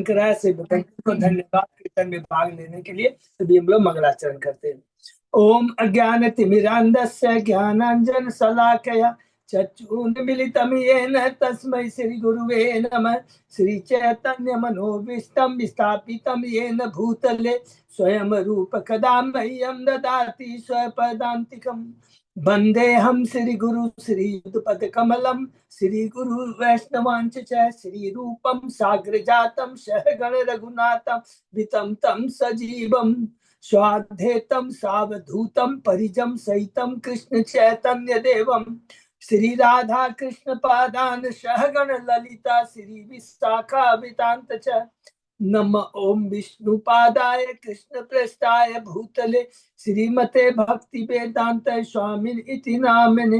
शंकराय से को धन्यवाद कीर्तन में भाग लेने के लिए। तभी हम लोग मंगलाचरण करते हैं। ओम अज्ञान तिमिरांधस्य ज्ञानांजन शलाकया चक्षुन्मीलितं येन तस्मै श्री गुरुवे नमः। श्री चैतन्य मनोभीष्टं स्थापितं येन भूतले स्वयं रूप कदा मह्यं ददाति स्वपदान्तिकम्। वन्देऽहं श्री गुरु श्रीयुतपद कमलं श्री गुरु वैष्णवांच च श्री रूपं साग्रजातं सहगण रघुनाथं वितं तं सजीवं स्वाद्वैतं सावधूतं परिजं सहितं कृष्ण चैतन्य देवं श्री राधा कृष्ण पादान सहगण ललिता श्री विशाखावितांत च। नम ओम विष्णुपादाय कृष्ण प्रेष्ठाय भूतले श्रीमते भक्ति वेदांत स्वामिन इति नामने।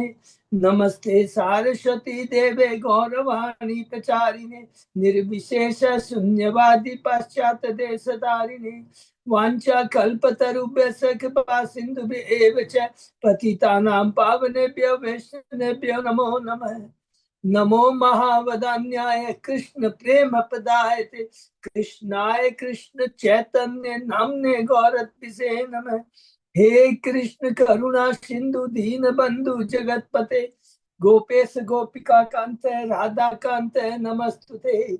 नमस्ते सारस्वती देवे गौरवाणी प्रचारिणे निर्विशेष शून्यवादी पाश्चात देशधारिणे वांछा कल्पतरुभ्यश्च कृपा सिन्धुभ्येव च पतितानां पावनेभ्यो वैष्णवेभ्यो नमो नमः। नमो महावदान्याय कृष्ण प्रेम पदायते कृष्णाय कृष्ण चैतन्य नामने गौरत्पिसे नमः। हे कृष्ण करुणा सिंधु दीन बंधु जगतपते गोपेश गोपिका कांत राधा कांत नमस्तुते।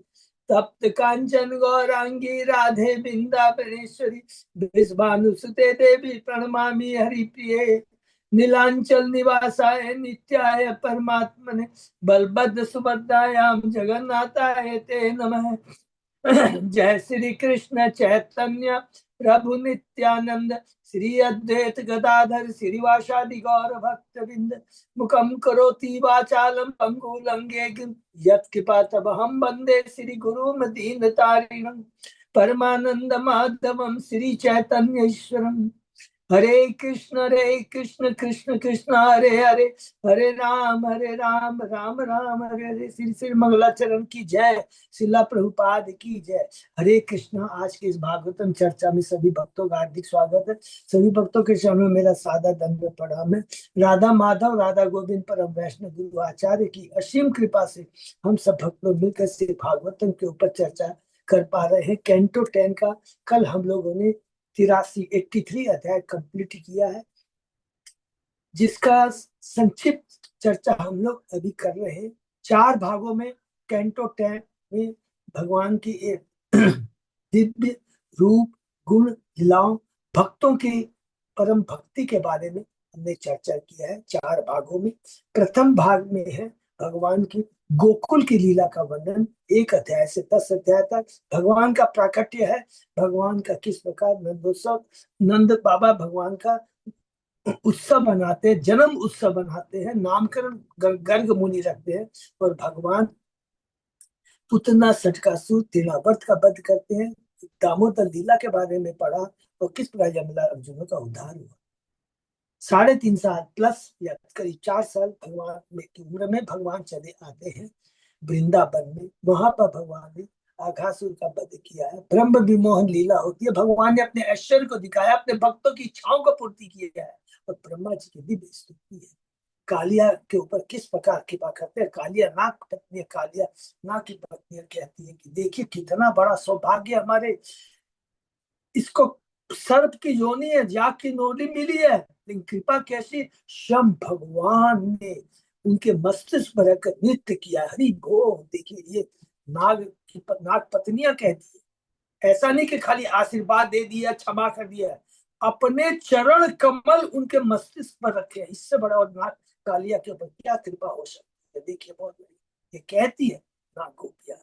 तप्त कांचन गौरांगी राधे वृंदावनेश्वरी वृषभानुसुते देवी प्रणमामि हरिप्रिये। नीलांचल निवासाय नित्याय परमात्मने बलभद्र सुभद्रायां जगन्नाथाय ते नमः। जय श्री कृष्ण चैतन्य प्रभु नित्यानंद श्री अद्वैत गदाधर श्रीवासादि गौर भक्तवृंद मुखम करोति वाचालम पंगु लंघे यत्कृपातमहं वंदे श्री गुरुम दीनतारिणं परमानंद माधवम श्री चैतन्य ईश्वरम। हरे कृष्ण कृष्ण कृष्ण हरे हरे हरे राम राम राम हरे हरे। श्री श्री मंगलाचरण की जय। शिला प्रभुपाद की जय। हरे कृष्ण। आज के इस भागवतम चर्चा में सभी भक्तों का हार्दिक स्वागत है। सभी भक्तों के चरणों में मेरा सादा दंडवत प्रणाम है। राधा माधव राधा गोविंद परम वैष्णव गुरु आचार्य की असीम कृपा से हम सब भक्त लोग मिलकर से भागवतम के ऊपर चर्चा कर पा रहे हैं। कैंटो 10 का कल हम लोगों ने 83 अध्याय कंप्लीट किया है, जिसका संक्षिप्त चर्चा हम लोग अभी कर रहे हैं। 4 भागों में कैंटो 10 में भगवान की एक दिव्य रूप गुण लीलाओं भक्तों की परम भक्ति के बारे में हमने चर्चा किया है 4 भागों में। प्रथम भाग में है भगवान की गोकुल की लीला का वर्णन। 1 अध्याय से 10 अध्याय तक भगवान का प्राकट्य है, भगवान का किस प्रकार नंदोत्सव, नंद बाबा भगवान का उत्सव बनाते हैं, जन्म उत्सव बनाते हैं, नामकरण गर्ग मुनि रखते हैं और भगवान पुतना सटकासुर तृणावर्त का वध करते हैं। दामोदर लीला के बारे में पढ़ा और किस प्रकार यमला अर्जुनों का उद्धार हुआ। 3.5 साल प्लस या करीब 4 साल भगवान की उम्र में भगवान चले आते हैं वृंदावन में। वहां पर भगवान ने आघासुर का वध किया है। ब्रह्म विमोहन लीला होती है। भगवान ने अपने ऐश्वर्य को दिखाया, अपने भक्तों की इच्छाओं को पूर्ति किया है और ब्रह्मा जी की दिव्य स्तुति है। कालिया के ऊपर किस प्रकार कृपा करते हैं। कालिया नाग पत्नी, कालिया नाग की पत्नी कहती है कि देखिए कितना बड़ा सौभाग्य हमारे, इसको सर्प की योनि है, जाग की नोली मिली है, लेकिन कृपा कैसी। शम भगवान ने उनके मस्तिष्क पर रखकर नृत्य किया। हरि भो। देखिए ये नाग पत्नियां कहती है, ऐसा नहीं कि खाली आशीर्वाद दे दिया, क्षमा कर दिया, अपने चरण कमल उनके मस्तिष्क पर रखे। इससे बड़ा और नाग कालिया के ऊपर क्या कृपा हो सकती है। देखिए बहुत बड़ी ये कहती है नाग गोपिया।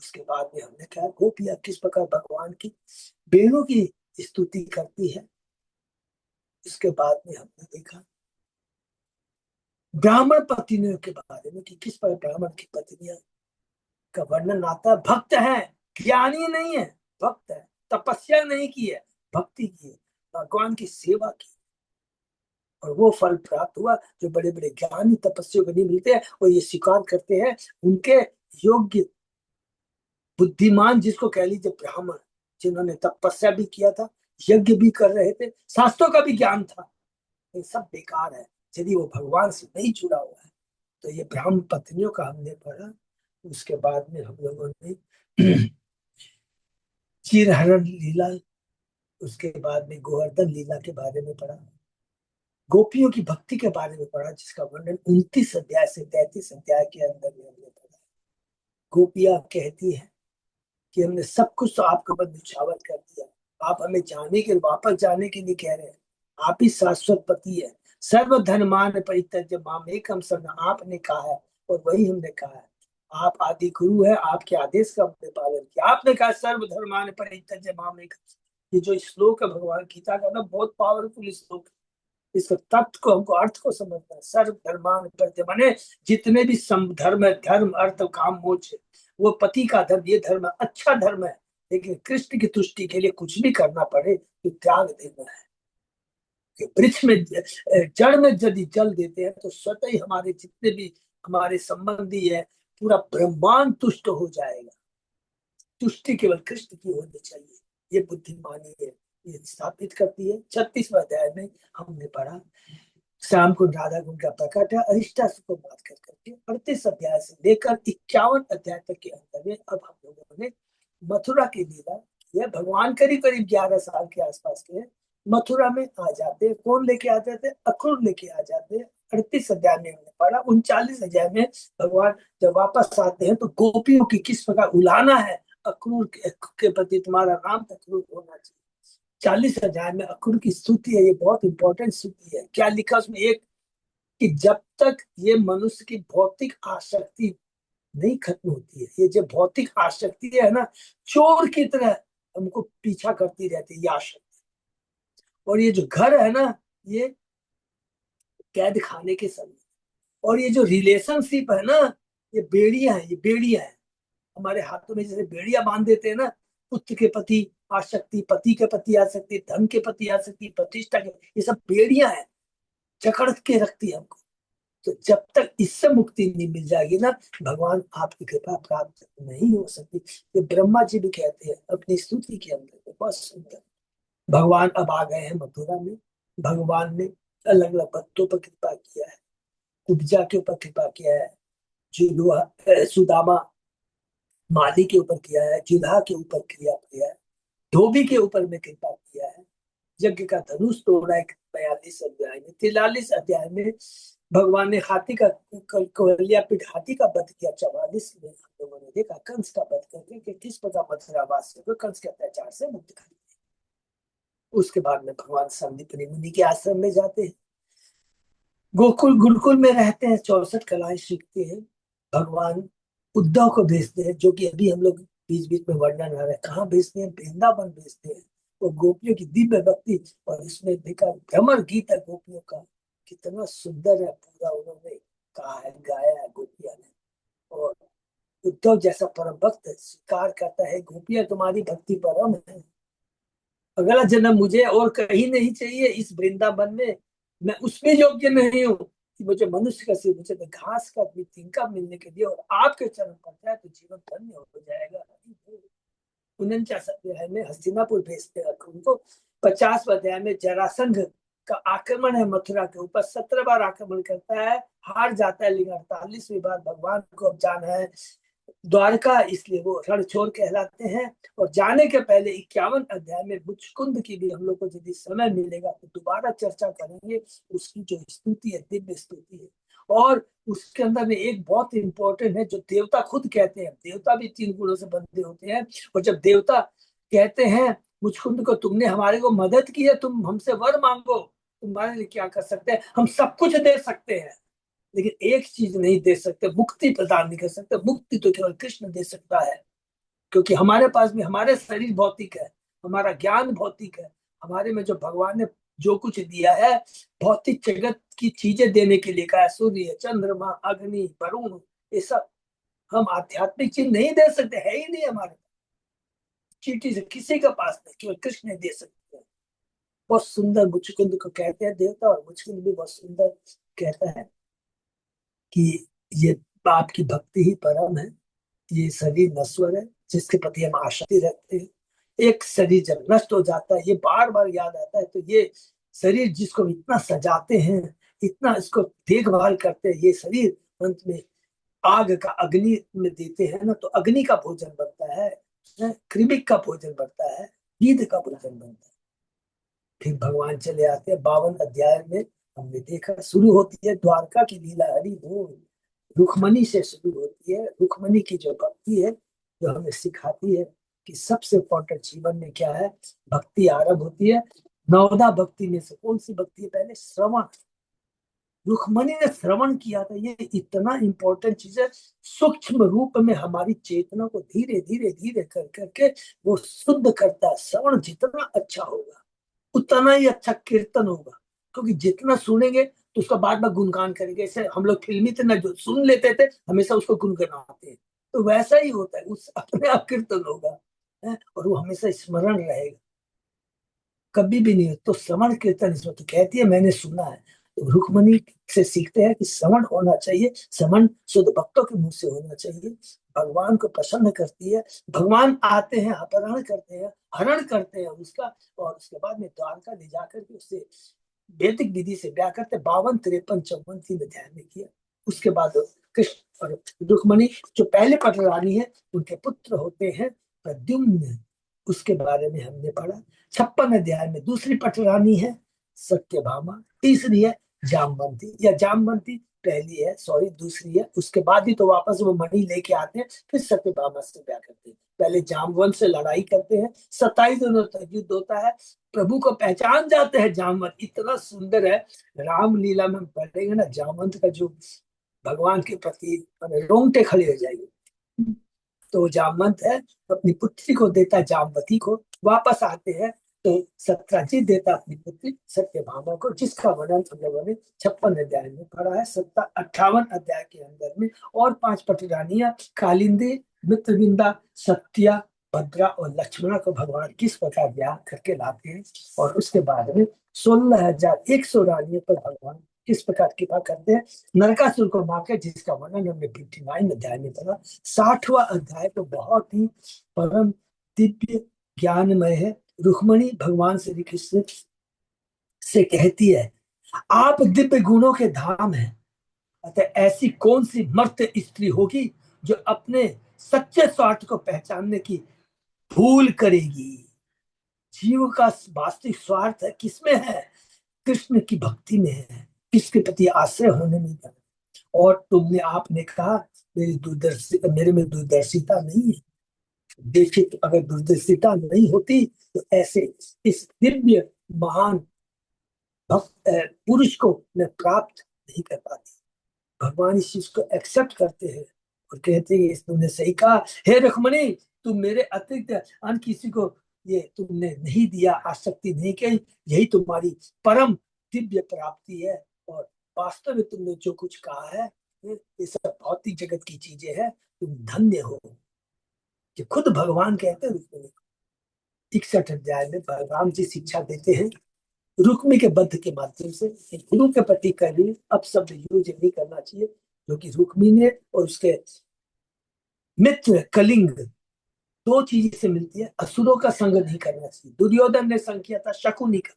उसके बाद में हमने कहा गोपिया किस प्रकार भगवान की बेनों की स्तुति करती है। इसके बाद में हमने देखा ब्राह्मण पत्नियों के बारे में कि किस प्रकार ब्राह्मण की पत्नियां का वर्णन आता है। भक्त है, ज्ञानी नहीं है, भक्त है, तपस्या नहीं की है, भक्ति की है, भगवान की सेवा की और वो फल प्राप्त हुआ जो बड़े बड़े ज्ञानी तपस्या को नहीं मिलते हैं। और ये स्वीकार करते हैं उनके योग्य बुद्धिमान, जिसको कह लीजिए ब्राह्मण, जिन्होंने तपस्या भी किया था, यज्ञ भी कर रहे थे, शास्त्रों का भी ज्ञान था, ये सब बेकार है यदि वो भगवान से नहीं जुड़ा हुआ है। तो ये ब्राह्मण पत्नियों का हमने पढ़ा। उसके बाद में हम लोगों ने चिरहरण लीला, उसके बाद में गोवर्धन लीला के बारे में पढ़ा, गोपियों की भक्ति के बारे में पढ़ा जिसका वर्णन 29 अध्याय से 33 अध्याय के अंदर में हमने पढ़ा। गोपियां कहती है कि हमने सब कुछ तो आपके ऊपर निछावर कर दिया, आप हमें जाने के वापस जाने के लिए कह रहे हैं, आप ही शाश्वत पति है, सर्वधर्मान परित्यज्य मामेकम शरणं आपने कहा है और वही हमने कहा है। आप आदि गुरु है, आपके आदेश का हमने पालन किया। आपने कहा सर्वधर्मान परित्यज्य मामेकम। ये जो श्लोक है भगवान गीता का ना, बहुत पावरफुल श्लोक है। इसको तत्व को, हमको अर्थ को समझना है। सर्व धर्मान परित्यज्य माने जितने भी धर्म है, धर्म अर्थ काम मोक्ष, वो पति का धर्म, ये धर्म अच्छा धर्म है, लेकिन कृष्ण की तुष्टि के लिए कुछ भी करना पड़े तो त्याग देना है। कि वृक्ष में जड़ में यदि जल देते हैं तो स्वतः ही हमारे जितने भी हमारे संबंधी है, पूरा ब्रह्मांड तुष्ट हो जाएगा। तुष्टि केवल कृष्ण की होनी चाहिए, ये बुद्धिमानी है, ये स्थापित करती है। 36वें अध्याय में हमने पढ़ा शाम को राधा गुण का प्रकट है, अरिष्टासुर को बात कर करके 38 अध्याय से लेकर 51 अध्याय तक के अंतर में अब हम लोगों ने मथुरा की लीला, यह भगवान करीब करीब 11 साल के आसपास के मथुरा में आ जाते। कौन लेके आते थे? अक्रूर लेके आ जाते। 38 अध्याय में हमने पढ़ा। 39 अध्याय में भगवान जब वापस आते हैं तो गोपियों की किस प्रकार उलाना है, अक्रूर के प्रति तुम्हारा नाम अक्रूर होना चाहिए। 40 अध्याय में अक्रूर की स्तुति है, ये बहुत इंपॉर्टेंट स्तुति है। क्या लिखा उसमें? एक, कि जब तक ये मनुष्य की भौतिक आसक्ति नहीं खत्म होती है, ये जो भौतिक आसक्ति है ना, चोर की तरह हमको पीछा करती रहती है ये आसक्ति। और ये जो घर है ना, ये कैद खाने के समय, और ये जो रिलेशनशिप है ना, ये बेड़िया है, ये बेड़िया है। हमारे हाथों में जैसे बेड़िया बांध देते हैं ना, पुत्र के प्रति आसक्ति, पति के प्रति आसक्ति, धन के प्रति आसक्ति, प्रतिष्ठा के, ये सब बेड़िया है, जकड़ के रखती है हमको। तो जब तक इससे मुक्ति नहीं मिल जाएगी ना, भगवान आपकी कृपा प्राप्त नहीं हो सकती। ये ब्रह्मा जी भी कहते हैं अपनी स्तुति के अंदर, बहुत सुंदर। भगवान अब आ गए हैं मथुरा में। भगवान ने अलग अलग भक्तों पर कृपा किया है, कुब्जा के ऊपर कृपा किया है, सुदामा माली के ऊपर किया है, जुल्हा के ऊपर किया है, धोबी के ऊपर में कृपा किया है, यज्ञ का धनुष तोड़ा है 42 अध्याय में। 43 अध्याय में भगवान ने हाथी का कवलिया पीठ हाथी का वध किया। 44 में हम लोगों ने देखा कंस का वध करके कि किस प्रकार मथुरावासियों को कंस के अत्याचार से मुक्त कर दिया। उसके बाद में भगवान संदीपनी मुनि के आश्रम में जाते हैं, गोकुल गुरुकुल में रहते हैं, 64 कलाएं सीखते हैं। भगवान उद्धव को भेजते हैं, जो कि अभी हम लोग बीच बीच में वर्णन आ रहा है, कहाँ भेजते हैं? वृंदावन भेजते हैं। वो गोपियों की दिव्य भक्ति, और इसमें देखा भ्रमर गीत है गोपियों का, कितना सुंदर है, पूरा उन्होंने कहा है, गाया है गोपिया ने। और उद्धव जैसा परम भक्त स्वीकार करता है, गोपियां तुम्हारी भक्ति परम है, अगला जन्म मुझे और कहीं नहीं चाहिए इस वृंदावन में, मैं उसमें योग्य नहीं हूँ कि मुझे मनुष्य का सिर, मुझे तो घास का भी तिनका मिलने के लिए, और आपके चरण पर जाए तो जीवन धन्य हो जाएगा। 49 अध्याय में हस्तिनापुर भेजते हैं उनको। 50 अध्याय में जरासंध का आक्रमण है मथुरा के ऊपर, 17 बार आक्रमण करता है, हार जाता है, लेकिन 48वीं बार भगवान को अब जाना है द्वारका, इसलिए वो रणछोड़ कहलाते हैं। और जाने के पहले 51 अध्याय में मुचकुंद की भी हम लोग को यदि समय मिलेगा तो दोबारा चर्चा करेंगे। उसकी जो स्तुति है, दिव्य स्तुति है। और उसके अंदर में एक बहुत इंपॉर्टेंट है, जो देवता खुद कहते हैं, देवता भी 3 गुणों से बंधे होते हैं, और जब देवता कहते हैं मुचकुंद को, तुमने हमारे को मदद की है, तुम हमसे वर मांगो, तुम्हारे लिए क्या कर सकते हैं, हम सब कुछ दे सकते हैं, लेकिन एक चीज नहीं दे सकते, मुक्ति प्रदान नहीं कर सकते। मुक्ति तो केवल कृष्ण दे सकता है, क्योंकि हमारे पास भी हमारे शरीर भौतिक है, हमारा ज्ञान भौतिक है, हमारे में जो भगवान ने जो कुछ दिया है भौतिक जगत की चीजें देने के लिए कहा, सूर्य, चंद्रमा, अग्नि, वरुण, ये सब। हम आध्यात्मिक चीज नहीं दे सकते, है ही नहीं हमारे चीटी से किसी के पास नहीं, केवल कृष्ण दे सकते हैं। बहुत सुंदर मुचकुंद को कहते हैं देवता, और मुचकुंद भी बहुत सुंदर कहता है कि ये आपकी भक्ति ही परम है, ये शरीर नश्वर है जिसके प्रति हम आसक्ति रखते हैं। एक शरीर जब नष्ट हो जाता है, ये बार बार याद आता है, तो ये शरीर जिसको इतना सजाते हैं, इतना इसको देखभाल करते हैं, ये शरीर अंत में आग का अग्नि में देते हैं ना, तो अग्नि का भोजन बनता है। कृमिक का भोजन बनता है, गिद्ध का भोजन बनता है। फिर भगवान चले आते हैं 52 अध्याय में। हमने देखा शुरू होती है द्वारका की लीला, हरि बोल। रुक्मणी से शुरू होती है। रुक्मणी की जो भक्ति है, जो हमें सिखाती है कि सबसे इम्पोर्टेंट जीवन में क्या है। भक्ति आरंभ होती है नवदा भक्ति में से। कौन सी भक्ति है? पहले श्रवण। रुक्मणी ने श्रवण किया था, ये इतना इंपॉर्टेंट चीज है। सूक्ष्म रूप में हमारी चेतना को धीरे धीरे धीरे कर करके वो शुद्ध करता है। श्रवण जितना अच्छा होगा उतना ही अच्छा कीर्तन होगा, क्योंकि जितना सुनेंगे तो उसका बार बार गुणगान करेंगे। जैसे हम लोग फिल्मी थे ना, जो सुन लेते थे हमेशा उसको गुनगुनाते हैं, तो वैसा ही होता है, उस अपने आप कीर्तन होगा है, और वो हमेशा स्मरण रहेगा, कभी भी नहीं। तो श्रवण कीर्तन इसमें तो कहती है मैंने सुना है। तो रुक्मणी से सीखते हैं कि श्रवण होना चाहिए। श्रवण शुद्ध भक्तों के मुंह से होना चाहिए। भगवान को प्रसन्न करती है। भगवान आते हैं, अपहरण करते हैं, हरण करते हैं उसका, और उसके बाद में द्वारका ले जाकर के उससे वैदिक विधि से ब्याह करते। 52, 53, 54 3 अध्याय में किया। उसके बाद कृष्ण और रुक्मणी जो पहले पट रानी है, उनके पुत्र होते हैं प्रद्युम्न। उसके बारे में हमने पढ़ा। 56 अध्याय में दूसरी पट रानी है सत्यभामा, तीसरी है जामवंती, या जामवंती पहली है, सॉरी दूसरी है। उसके बाद ही तो वापस वो मणि लेके आते हैं, फिर सत्यभामा से ब्याह करते हैं। पहले जामवंत से लड़ाई करते हैं, 27 दिनों तक युद्ध होता है। प्रभु को पहचान जाते हैं जामवंत, इतना सुंदर है। रामलीला में हम पढ़ेंगे ना, जामवंत का जो भगवान के प्रति रोंगटे खड़े हो जाएंगे। तो जामवंत है, अपनी पुत्री को देता है जामवती को। वापस आते हैं तो सत्यजीत देता अपनी पुत्री सत्यभामा को, जिसका वर्णन हम लोगों ने 56 अध्याय में पढ़ा है। 58 अध्याय के अंदर में और 5 पटरानियां कालिंदी, मित्रविंदा, सत्या, भद्रा और लक्ष्मणा को भगवान किस प्रकार ब्याह करके लाते हैं, और उसके बाद में 16,100 रानियों पर भगवान किस प्रकार कृपा करते हैं, नरकासुर को मार के, जिसका वर्णन हमने 59 अध्याय में पढ़ा। 60वां अध्याय तो बहुत ही परम दिव्य ज्ञानमय है। रुक्मणी भगवान श्री कृष्ण से कहती है आप दिव्य गुणों के धाम हैं, अतः ऐसी कौन सी मर्त स्त्री होगी जो अपने सच्चे स्वार्थ को पहचानने की भूल करेगी। जीव का वास्तविक स्वार्थ है किसमें है? कृष्ण की भक्ति में है, किसके प्रति आश्रय होने में है। और तुमने आपने कहा मेरे में दूरदर्शिता नहीं है। देखिए, तो अगर दूरदर्शिता नहीं होती तो ऐसे इस दिव्य महान भक्त पुरुष को मैं प्राप्त नहीं कर पाती। भगवान इस चीज को एक्सेप्ट करते हैं और कहते हैं कि तुमने सही कहा हे रुक्मणी, तुम मेरे अतिरिक्त अन्य किसी को ये तुमने नहीं दिया, आसक्ति नहीं की। यही तुम्हारी परम दिव्य प्राप्ति है। और वास्तव में तुमने जो कुछ कहा है ये सब भौतिक जगत की चीजें हैं, तुम धन्य हो। कि खुद भगवान कहते हैं रुक्मिणी को। 61 अध्याय में बलराम जी शिक्षा देते हैं रुक्मी के बद्ध के माध्यम से। गुरु के प्रति कभी अब शब्द यूज नहीं करना चाहिए, क्योंकि रुक्मी ने और उसके मित्र कलिंग दो चीज से मिलती है। असुरों का संग नहीं करना चाहिए। दुर्योधन ने संग किया था शकुनी का,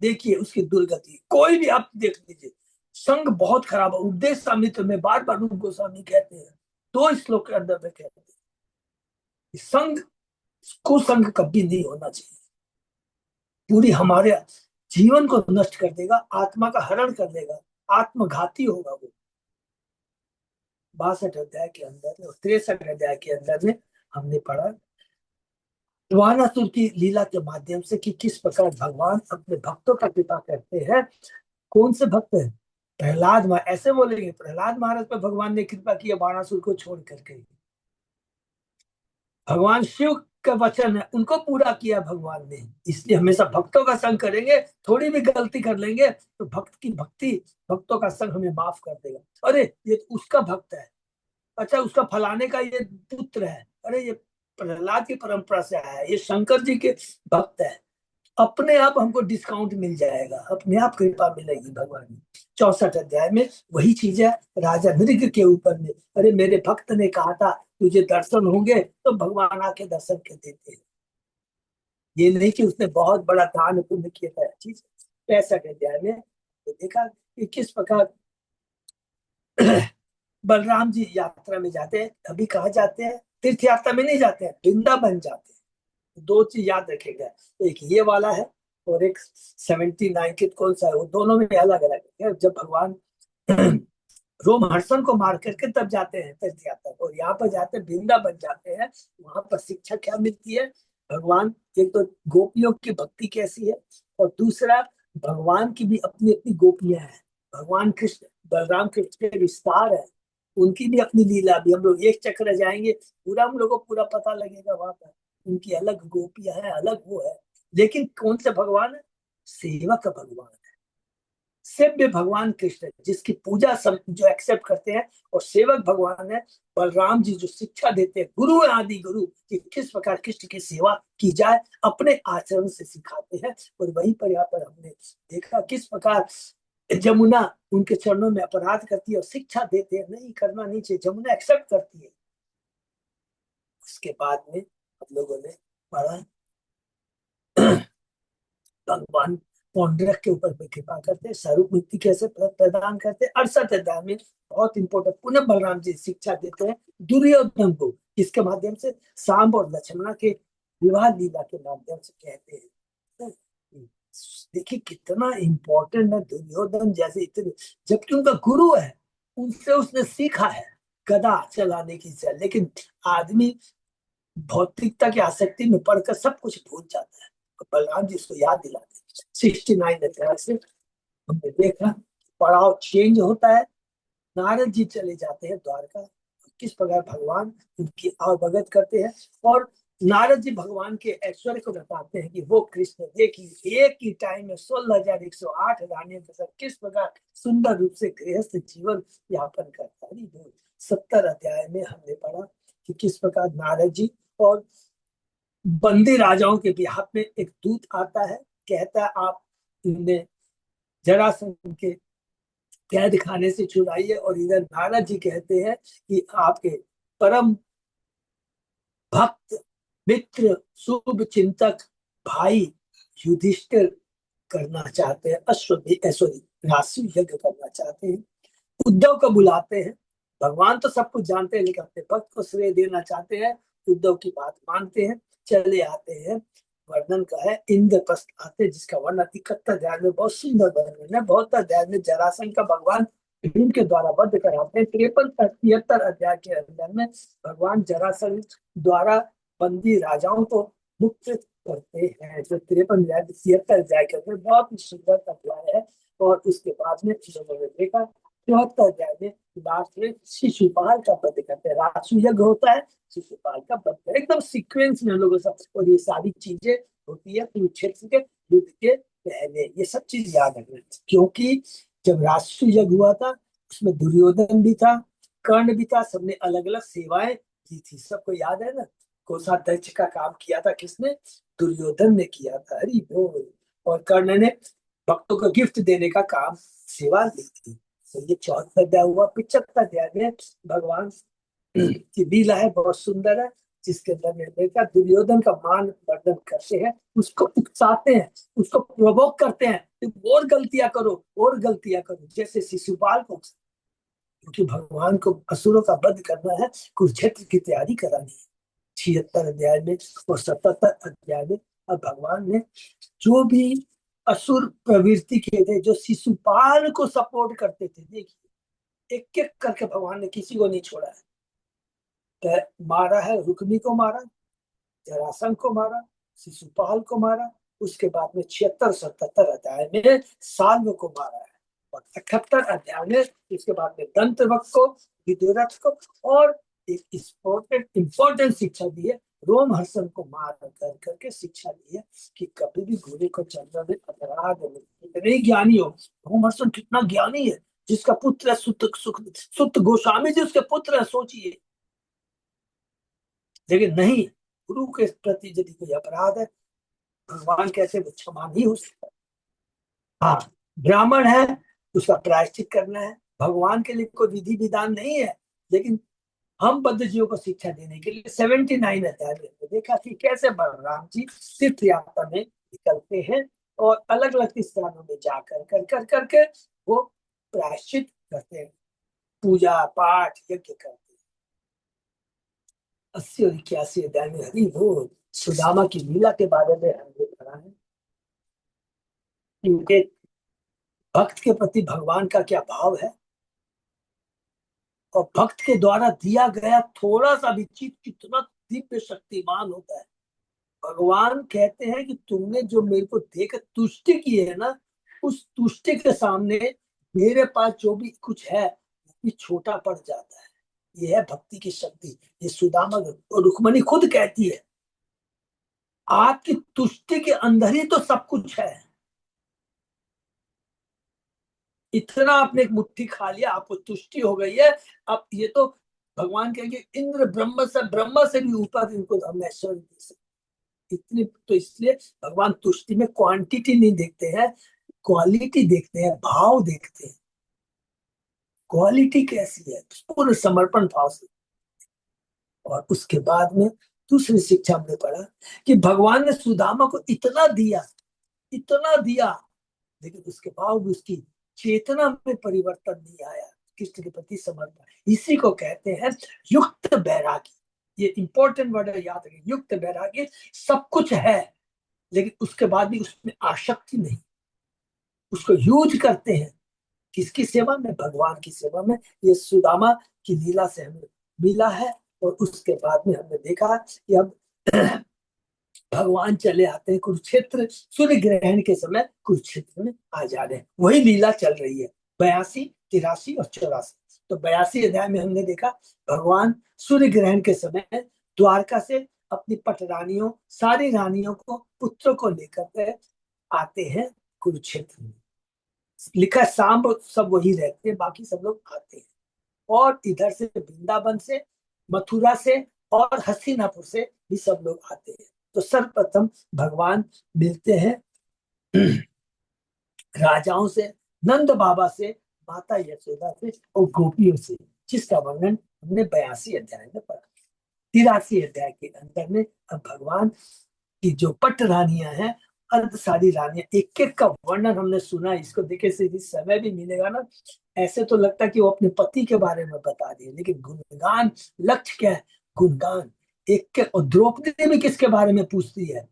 देखिए उसकी दुर्गति। कोई भी आप देख लीजिए, संग बहुत खराब है। उपदेश सामित्र में बार बार रूप गोस्वामी कहते हैं, 2 श्लोक के अंदर में कहते हैं संग, कुसंग कभी नहीं होना चाहिए। पूरी हमारे जीवन को नष्ट कर देगा, आत्मा का हरण कर देगा, आत्मघाती होगा वो। 62 अध्याय के अंदर में और 63 अध्याय के अंदर में हमने पढ़ा वानासुर की लीला के माध्यम से कि किस प्रकार भगवान अपने भक्तों का कृपा करते हैं। कौन से भक्त है? प्रहलाद महाराज। ऐसे बोलेंगे प्रहलाद महाराज पर भगवान ने कृपा किया वानासुर को छोड़ करके। भगवान शिव का वचन है, उनको पूरा किया भगवान ने। इसलिए हमेशा भक्तों का संग करेंगे। थोड़ी भी गलती कर लेंगे तो भक्त की भक्ति, भक्तों का संग हमें माफ कर देगा। अरे ये तो उसका भक्त है, अच्छा उसका फलाने का ये पुत्र है, अरे ये प्रहलाद की परंपरा से आया है, ये शंकर जी के भक्त है। अपने आप हमको डिस्काउंट मिल जाएगा, अपने आप कृपा मिलेगी भगवान की। 64 अध्याय में वही चीज है राजा नृग के ऊपर में। अरे मेरे भक्त ने कहा था तुझे दर्शन होंगे, तो भगवान आके दर्शन कर देते हैं। ये नहीं कि उसने बहुत बड़ा दान पुण्य किया था चीज। 65 अध्याय में तो देखा कि किस प्रकार बलराम जी यात्रा में जाते हैं। अभी कहा जाते हैं तीर्थ यात्रा में नहीं जाते हैं, वृंदावन जाते हैं। दो चीज याद रखेगा, एक ये वाला है और एक 79 के कौन सा है, वो दोनों में अलग अलग है। जब भगवान रोमहर्षण को मार करके तब जाते हैं तीर्थ यात्रा, और यहाँ पर जाते हैं वृंदावन जाते हैं। वहां पर शिक्षा क्या मिलती है, भगवान, एक तो गोपियों की भक्ति कैसी है, और दूसरा भगवान की भी अपनी अपनी गोपियां हैं। भगवान कृष्ण बलराम कृष्ण के विस्तार है, उनकी भी अपनी लीला भी, हम लोग एक चक्र जाएंगे पूरा, हम लोग को पूरा पता लगेगा वहां पर। उनकी अलग गोपियां है, अलग वो है। लेकिन कौन से भगवान है, सेवक भगवान, सेव्य भगवान कृष्ण, जिसकी पूजा सब जो एक्सेप्ट करते हैं, और सेवक भगवान है बलराम जी, जो शिक्षा देते हैं, गुरु है, आदि गुरु, कि किस प्रकार कृष्ण की सेवा की जाए, अपने आचरण से सिखाते हैं। और वहीं पर यहाँ पर हमने देखा किस प्रकार जमुना उनके चरणों में अपराध करती है और शिक्षा देते हैं, नहीं करना नहीं चाहिए, जमुना एक्सेप्ट करती है। उसके बाद में हम लोगों ने पढ़ा भगवान पौंड्रक के ऊपर भी कृपा करते, स्वरूप मुक्ति कैसे प्रदान करते। 68 अध्याय में बहुत इंपॉर्टेंट पुनः बलराम जी शिक्षा देते हैं दुर्योधन को, इसके माध्यम से सांब और लक्ष्मणा के विवाह लीला के माध्यम से कहते हैं। देखिए कितना इंपॉर्टेंट है दुर्योधन जैसे, इतने, जबकि उनका गुरु है, उनसे उसने सीखा है गदा चलाने की से, लेकिन आदमी भौतिकता की आसक्ति में पढ़कर सब कुछ भूल जाता है। तो बलराम जी इसको याद दिलाते हैं। 69 अध्याय से हमने देखा पड़ाव चेंज होता है, नारद जी चले जाते हैं द्वारका, किस प्रकार भगवान उनकी अवगत करते हैं, और नारद जी भगवान के ऐश्वर्य को बताते हैं कि वो कृष्ण देखिए एक ही टाइम में 16,108 रानियों के साथ किस प्रकार सुंदर रूप से गृहस्थ जीवन यापन करता है। 70 अध्याय में हमने पढ़ा कि किस प्रकार नारद जी और बंदी राजाओं के बिहाफ में एक दूत आता है, कहता है आप इन्हें जरासंध के कैद खाने से छुड़ाइए, और इधर नारद जी कहते हैं कि आपके परम भक्त मित्र शुभ चिंतक भाई युधिष्ठिर करना चाहते हैं, सॉरी राशि यज्ञ करना चाहते हैं। उद्धव को बुलाते हैं, भगवान तो सब कुछ जानते हैं लेकिन अपने भक्त को श्रेय देना चाहते हैं। उद्धव की बात मानते हैं, चले आते हैं। वर्णन का है इंद्रप्रस्थ आते हैं, जिसका वर्णन 71 अध्याय में बहुत सुंदर वर्णन है। बहुत अध्याय में जरासंध का भगवान भीम के द्वारा वध कराते हैं। 53-73 अध्याय के अंदर में भगवान जरासंध द्वारा बंदी राजाओं को मुक्त करते हैं। जो 53-73 अध्याय के अंदर बहुत ही सुंदर अध्याय है। और उसके बाद में लोगों ने देखा 74 अध्याय में लास्ट में शिशुपाल का वध करते हैं। रासु यज्ञ होता है, शिशुपाल का वध, एकदम सीक्वेंस में लोगों सब, और ये सारी चीजें होती है कुरुक्षेत्र के युद्ध के पहले। ये सब चीज याद रखना, क्योंकि जब रासु यज्ञ हुआ था उसमें दुर्योधन भी था, कर्ण भी था, सबने अलग अलग सेवाएं की थी, सबको याद है ना। कोषाध्यक्ष का काम किया था किसने, दुर्योधन ने किया था, हरि बोल। और कर्ण ने भक्तों को गिफ्ट देने का काम, सेवा ली थी। तो ये 74 अध्याय हुआ। 75 अध्याय में भगवान की लीला है, बहुत सुंदर है, जिसके अंदर में देखा दुर्योधन का मान वर्धन करते हैं, उसको उकसाते हैं, उसको प्रोवोक करते हैं, तुम और गलतियां करो और गलतियां करो, जैसे शिशुपाल को, क्योंकि भगवान को असुरों का वध करना है, कुरुक्षेत्र की तैयारी करानी है। 76 अध्याय में और 77 अध्याय में अब भगवान ने जो भी असुर प्रवृत्ति के थे, जो शिशुपाल को सपोर्ट करते थे, देखिए एक एक करके भगवान ने किसी को नहीं छोड़ा है। तो मारा है, रुक्मी को मारा, जरासंध को मारा, शिशुपाल को मारा, उसके बाद में 76-77 अध्याय में साल्व को मारा है, और 78 अध्याय में इसके बाद में दंतवक्र को, विदुरथ को, और एक इंपॉर्टेंट शिक्षा दी है, रोमहर्षण को मार कर करके शिक्षा दी है कि कभी भी घोड़े को चलने में अपराध नहीं। इतने ज्ञानी हो, रोमहर्षण कितना ज्ञानी है, जिसका पुत्र है सुत गोस्वामी जी उसके पुत्र है, सोचिए। लेकिन नहीं, गुरु के प्रति यदि कोई अपराध है, भगवान कैसे वो क्षमा नहीं हो सकता। हाँ, ब्राह्मण है, उसका प्रायश्चित करना है, भगवान के लिए कोई विधि विधान नहीं है। लेकिन हम बद्ध जीवों को शिक्षा देने के लिए 79 अध्याय में देखा कि कैसे बलराम जी तीर्थ यात्रा में निकलते हैं, और अलग अलग स्थानों में जाकर कर कर करके वो प्रायश्चित करते हैं, पूजा पाठ यज्ञ करते हैं। 80 और 81 अध्याय में हरि वो सुदामा की लीला के बारे में हमने पढ़ा है। इनके भक्त के प्रति भगवान का क्या भाव है, और भक्त के द्वारा दिया गया थोड़ा सा भी चीज कितना दिव्य शक्तिमान होता है। भगवान कहते हैं कि तुमने जो मेरे को देकर तुष्टि की है ना, उस तुष्टि के सामने मेरे पास जो भी कुछ है वो भी छोटा पड़ जाता है। ये है भक्ति की शक्ति। ये सुदामा और रुक्मणी खुद कहती है, आपकी तुष्टि के अंदर ही तो सब कुछ है। इतना आपने एक मुट्ठी खा लिया, आपको तुष्टि हो गई है। अब ये तो भगवान कहेंगे इंद्र ब्रह्म से भी ऊपर इनको हम ऐश्वर्य दे सकते। इतनी तो इसलिए भगवान तुष्टि में क्वांटिटी नहीं देखते हैं, क्वालिटी देखते हैं, भाव देखते हैं। क्वालिटी कैसी है, पूर्ण समर्पण भाव से। और उसके बाद में दूसरी शिक्षा हमने पढ़ा कि भगवान ने सुदामा को इतना दिया, इतना दिया, लेकिन उसके बाद भी उसकी चेतना में परिवर्तन नहीं आया, कृष्ण के प्रति समर्पण। इसी को कहते हैं युक्त बैरागी। ये इंपॉर्टेंट वर्ड है, याद रखिए, युक्त बैरागी। सब कुछ है लेकिन उसके बाद भी उसमें आसक्ति नहीं, उसको यूज करते हैं किसकी सेवा में, भगवान की सेवा में। ये सुदामा की लीला से हमें मिला है। और उसके बाद में हमने देखा कि अब भगवान चले आते हैं कुरुक्षेत्र, सूर्य ग्रहण के समय कुरुक्षेत्र में आ जा रहे हैं। वही लीला चल रही है 82, 83 और 84। तो 82 अध्याय में हमने देखा भगवान सूर्य ग्रहण के समय द्वारका से अपनी पटरानियों, सारी रानियों को, पुत्रों को लेकर आते हैं कुरुक्षेत्र में। लिखा शाम सब वही रहते हैं, बाकी सब लोग आते हैं। और इधर से वृंदावन से, मथुरा से और हस्तिनापुर से भी सब लोग आते हैं। तो सर्वप्रथम भगवान मिलते हैं राजाओं से, नंद बाबा से, माता यशोदा से और गोपियों से, जिसका वर्णन हमने 82 अध्याय में पढ़ा। 83 अध्याय के अंदर में अब भगवान की जो पट रानियां हैं, अर्ध सारी रानियां, एक एक का वर्णन हमने सुना। इसको देखे से यदि समय भी मिलेगा ना, ऐसे तो लगता है कि वो अपने पति के बारे में बता दिए, लेकिन गुणगान, लक्ष्य क्या है, गुणगान एक के। और द्रौपदी भी किसके बारे में पूछती है,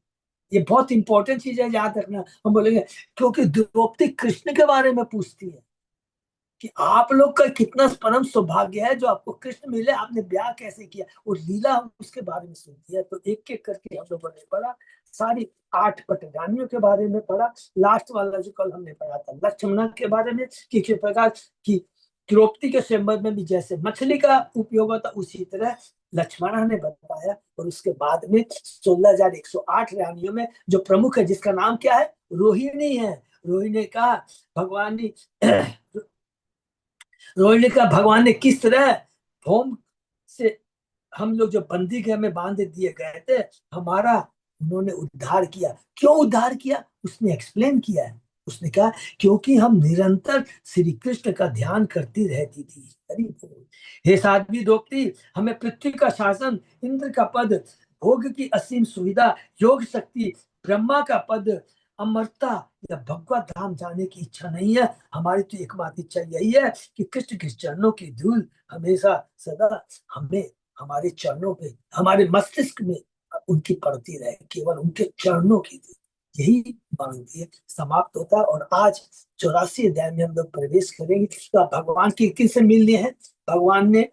ये बहुत इंपॉर्टेंट चीज है, याद रखना। हम बोलेंगे क्योंकि द्रौपदी कृष्ण के बारे में पूछती है कि आप लोग का कितना परम सौभाग्य है जो आपको कृष्ण मिले, आपने ब्याह कैसे किया, और लीला उसके बारे में सुनती है। तो एक एक करके हम लोगों ने पढ़ा, सारी 8 पटरानियों के बारे में पढ़ा। लास्ट वाला जो कल हमने पढ़ा था लक्ष्मण के बारे में, कि किस प्रकार की द्रौपदी के संबंध में भी जैसे मछली का उपयोग होता उसी तरह लक्ष्मण ने बताया। और उसके बाद में 16,108 रानियों में जो प्रमुख है, जिसका नाम क्या है, रोहिणी है। रोहिणी ने कहा भगवान ने रोहिणी का भगवान ने किस तरह होम से हम लोग जो बंदी घर में बांध दिए गए थे, हमारा उन्होंने उद्धार किया। क्यों उद्धार किया, उसने एक्सप्लेन किया है। उसने कहा क्योंकि हम निरंतर श्री कृष्ण का ध्यान करती रहती थी। अरे हे साध्वी द्रौपदी, हमें पृथ्वी का शासन, इंद्र का पद, भोग की असीम सुविधा, योग शक्ति, ब्रह्मा का पद, अमरता या भगवत धाम जाने की इच्छा नहीं है। हमारी तो एकमात्र इच्छा यही है कि कृष्ण के चरणों की धूल हमेशा सदा हमें, हमारे चरणों पे, हमारे मस्तिष्क में उनकी पड़ती रहे, केवल उनके चरणों की धूल, यही मांगती है। समाप्त होता है। और आज 84 अध्याय में हम लोग प्रवेश करेंगे। तो आप भगवान की किससे मिलने हैं, भगवान ने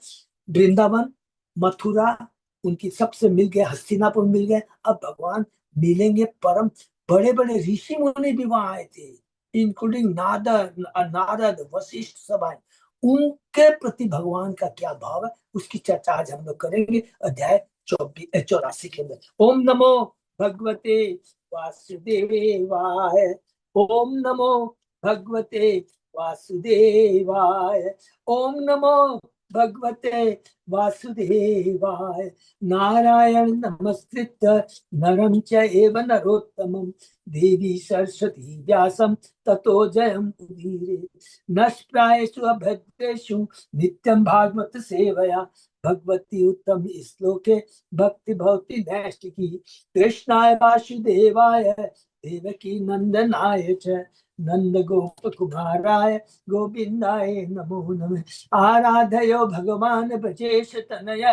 वृंदावन, मथुरा, उनकी सबसे मिल गए, हस्तिनापुर मिल गए। अब भगवान मिलेंगे परम बड़े बड़े ऋषि मुनि भी वहां आए थे, इंक्लूडिंग नारद वशिष्ठ सब आए। उनके प्रति भगवान का क्या भाव है, उसकी चर्चा आज हम लोग करेंगे अध्याय 84 के अंदर। ओम नमो भगवते वासुदेवाय। ओम नमो भगवते वासुदेवाय। ओम नमो भगवते वासुदेवाय। नारायण नमस्कृत्य नरं चैव नरोत्तमं देवी सरस्वती व्यासं ततो जयं उदीरे। नष्प्रायेषु अभद्रेषु नित्यं भागवत सेवया भगवती उत्तम श्लोके भक्ति भवति नैष्टिकी। कृष्णाय वासुदेवाय देवकी नंदनाय च नंद गोप कुमाराय गोविंदाय नमो नमः। आराधयो भगवान ब्रजेश तनय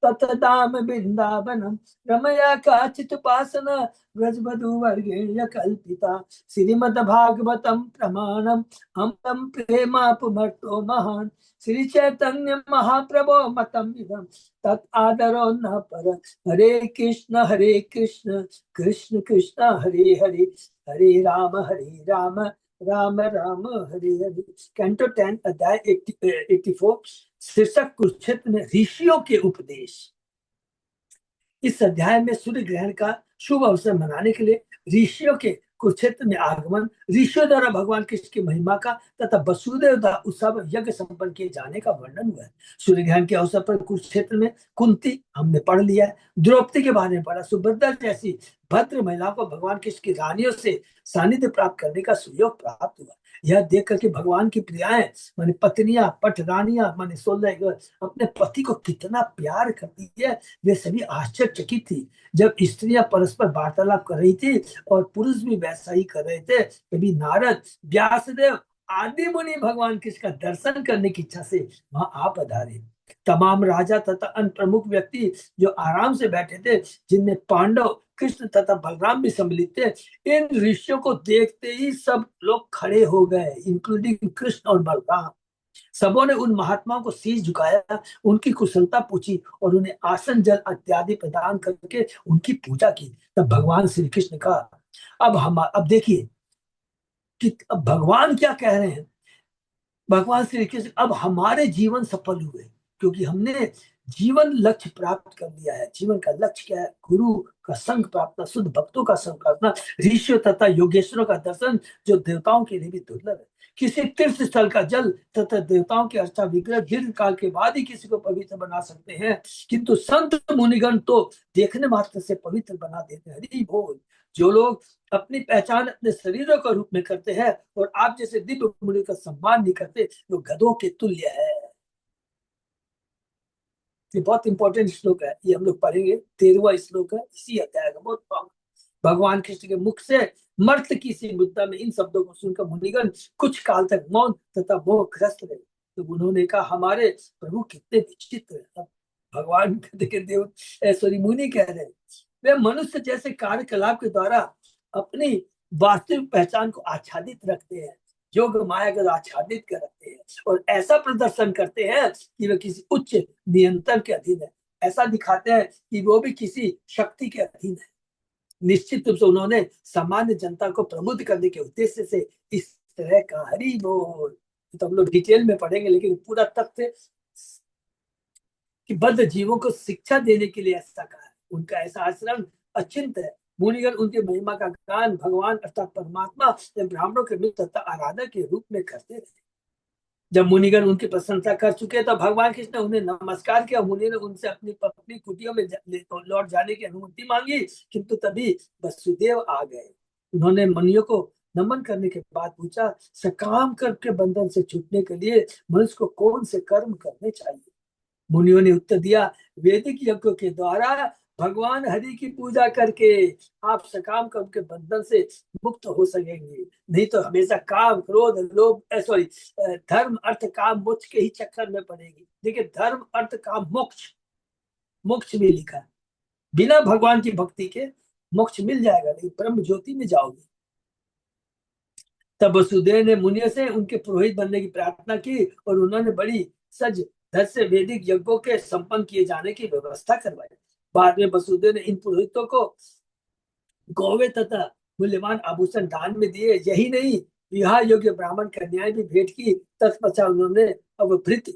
ततदाम वृंदावनम रमया काचित उपासना व्रजवधू वर्गेण कल्पिता श्रीमद् भागवतम प्रमाणम अमृतम प्रेमापुमर्तो महान श्री चैतन्य महाप्रभो मतम इदम तत् आदरो न पर हरे कृष्ण कृष्ण कृष्ण हरे हरे हरे राम राम राम हरे हरे। कैंटो 10 अध्याय 84 शीर्षक कुरुक्षेत्र में ऋषियों के उपदेश। इस अध्याय में सूर्य ग्रहण का शुभ अवसर मनाने के लिए ऋषियों के कुरुक्षेत्र में आगमन, ऋषियों द्वारा भगवान कृष्ण की महिमा का तथा वसुदेव उत्सव यज्ञ संपन्न किए जाने का वर्णन हुआ है। सूर्य ग्रहण के अवसर पर कुरुक्षेत्र में कुंती हमने पढ़ लिया है, द्रौपदी के बारे में पढ़ा, सुभद्रा जैसी भद्र महिलाओं को भगवान कृष्ण की रानियों से सानिध्य प्राप्त करने का सुयोग प्राप्त हुआ। यह देख करके भगवान की प्रियाएं माने पत्नियां, पटरानियां माने 16 अपने पति को कितना प्यार करती है, वे सभी आश्चर्यचकित थी। जब स्त्रियां परस्पर वार्तालाप कर रही थी और पुरुष भी वैसा ही कर रहे थे, तभी नारद, व्यासदेव आदि मुनि भगवान कृष्ण का दर्शन करने की इच्छा से वहां आ पधारे। तमाम राजा तथा अन्य प्रमुख व्यक्ति जो आराम से बैठे थे, जिनमें पांडव, कृष्ण तथा बलराम भी सम्मिलित थे, इन ऋषियों को देखते ही सब लोग खड़े हो गए, इंक्लूडिंग कृष्ण और बलराम। सबों ने उन महात्माओं को शीश झुकाया, उनकी कुशलता पूछी और उन्हें आसन जल इत्यादि प्रदान करके उनकी पूजा की। तब भगवान श्री कृष्ण का अब देखिए कि अब भगवान क्या कह रहे हैं। भगवान श्री कृष्ण अब हमारे जीवन सफल हुए, क्योंकि हमने जीवन लक्ष्य प्राप्त कर लिया है। जीवन का लक्ष्य क्या है? गुरु का संग प्राप्त, शुद्ध भक्तों का संग प्राप्त, ऋषियों तथा योगेश्वरों का दर्शन, जो देवताओं के लिए भी दुर्लभ है। किसी तीर्थ स्थल का जल तथा देवताओं के अर्चा विग्रह दीर्घ काल के बाद ही किसी को पवित्र बना सकते हैं, किंतु संत मुनिगण तो देखने मात्र से पवित्र बना देते हैं। हरि बोल। जो लोग अपनी पहचान अपने शरीरों का रूप में करते हैं और आप जैसे दिव्य मुनि का सम्मान नहीं करते, वो गधों के तुल्य है। ये बहुत इंपॉर्टेंट श्लोक है, ये हम लोग पढ़ेंगे। 13वां श्लोक है इसी अध्याय का, बहुत भगवान कृष्ण के मुख से मर्त की सी मुद्दा में इन शब्दों को सुनकर मुनिगण कुछ काल तक मौन तथा मोहग्रस्त रहे। तो उन्होंने कहा, हमारे प्रभु कितने विचित्र हैं। अब भगवान के देव सॉरी मुनि कह रहे हैं, वे मनुष्य जैसे कार्यकलाप के द्वारा अपनी वास्तविक पहचान को आच्छादित रखते हैं, योग माया को आच्छादित कर रखते हैं और ऐसा प्रदर्शन करते हैं कि वे किसी उच्च नियंत्रण के अधीन है। ऐसा दिखाते हैं कि वो भी किसी शक्ति के अधीन है। निश्चित रूप से उन्होंने सामान्य जनता को प्रबुद्ध करने के उद्देश्य से इस तरह का हरि बोल, तो हम लोग डिटेल में पढ़ेंगे, लेकिन पूरा तथ्य कि बद्ध जीवों को शिक्षा देने के लिए ऐसा कहा है। उनका ऐसा आचरण अचिंत है। मुनिगण उनकी महिमा का गान भगवान अर्थात परमात्मा या ब्राह्मणों के मित्र तथा आराधक के रूप में करते रहे। जब मुनिगण उनकी प्रशंसा कर चुके तो भगवान कृष्ण ने उन्हें नमस्कार किया। मुनि ने उनसे अपनी पत्नी कुटियों में लौट जाने की अनुमति मांगी, किंतु तभी वसुदेव आ गए। उन्होंने मुनियों को नमन करने के बाद पूछा, सकाम कर्म के बंधन से छूटने के लिए मनुष्य को कौन से कर्म करने चाहिए? मुनियों ने उत्तर दिया, वैदिक यज्ञों के द्वारा भगवान हरि की पूजा करके आप सकाम कर्म के बंधन से मुक्त हो सकेंगे, नहीं तो हमेशा काम क्रोध लोभ सॉरी धर्म अर्थ काम मोक्ष के ही चक्कर में पड़ेगी। देखिए, धर्म अर्थ काम मोक्ष, मोक्ष भी लिखा है। बिना भगवान की भक्ति के मोक्ष मिल जाएगा, लेकिन ब्रह्म ज्योति में जाओगे। तब वसुदेव ने मुनियों से उनके पुरोहित बनने की प्रार्थना की और उन्होंने बड़ी सज धज से वैदिक यज्ञों के संपन्न किए जाने की व्यवस्था करवाई। बाद में वसुदेव ने इन पुरोहितों को गौवे तथा मूल्यवान आभूषण दान में दिए। यही नहीं, विवाह योग्य ब्राह्मण कन्याएं भी भेंट की। तत्पश्चात उन्होंने अवभृत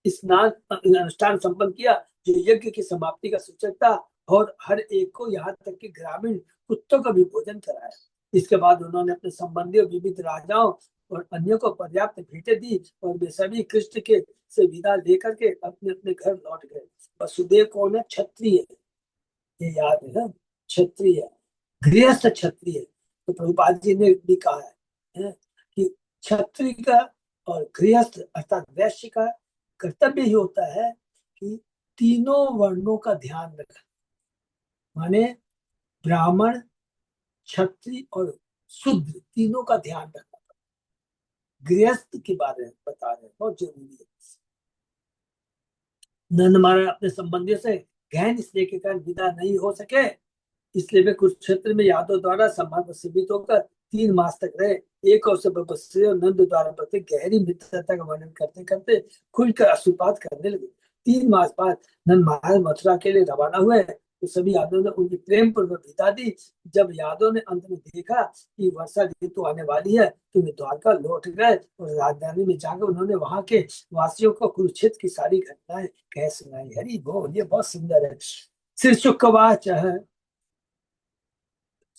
स्नान अनुष्ठान संपन्न किया, जो यज्ञ की समाप्ति का सूचक था, और हर एक को यहाँ तक कि ग्रामीण कुत्तों का भी भोजन कराया। इसके बाद उन्होंने अपने संबंधियों, विविध राजाओं और अन्यों को पर्याप्त भेंटें दी और वे सभी कृष्ण के से विदा लेकर के अपने अपने घर लौट गए। वसुदेव कौन है? क्षत्रिय, ये याद है ना, क्षत्रिय, गृहस्थ क्षत्रिय। तो प्रभुपाद जी ने भी कहा है कि क्षत्रिय का और गृहस्थ अर्थात वैश्य का कर्तव्य ही होता है कि तीनों वर्णों का ध्यान रखना, माने ब्राह्मण, क्षत्रिय और शूद्र तीनों का ध्यान रखना। गृहस्थ के बारे में बता रहे हैं, बहुत जरूरी है। नंद महाराज अपने संबंधियों से गहन स्नेह के कारण विदा नहीं हो सके, इसलिए वे कुरुक्षेत्र में यादव द्वारा सम्मान सीमित होकर 3 मास तक रहे। एक अवसर पर बसरे और नंद द्वारा प्रति गहरी मित्रता का वर्णन करते करते खुलकर अश्रुपात करने लगे। 3 मास बाद नंद महाराज मथुरा के लिए रवाना हुए तो सभी यादव ने उनकी प्रेम पूर्वक विदा दी। जब यादव ने अंत में देखा कि वर्षा ऋतु आने वाली है तो वे द्वारका लौट गए और राजधानी में जाकर उन्होंने वहां के वासियों को कुरुक्षेत्र की सारी घटनाएं कह सुनाई। हरि बोल, ये बहुत सुंदर है। श्री शुकवाच है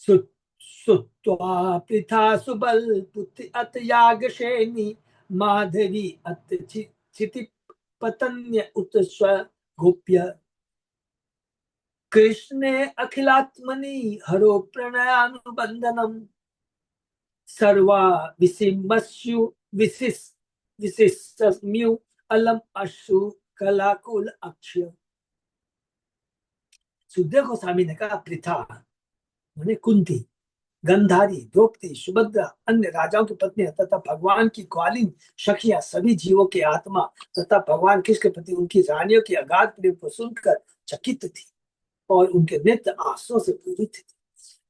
सुत्वा पृथा सुबल पुत्र अत यागशेनी माधवी अत क्षिति पतन्य उत स्व गोप्य कृष्णे अखिलात्मनि हरो प्रणयानुबंधनम सर्वा विसिमस्यु विशिष विशिष्यम्यु अलम अश्रु कलाकुल अक्षय। सुखदेव गोस्वामी ने कहा पृथा माने कुंती, गंधारी, द्रौपदी, सुभद्रा, अन्य राजाओं की पत्नियां तथा भगवान की ग्वालिन सखियां सभी जीवों की आत्मा तथा भगवान कृष्ण के प्रति उनकी रानियों की अगाध प्रेम को सुनकर चकित थी और उनके नेत्र आंसुओं से पूरित थी।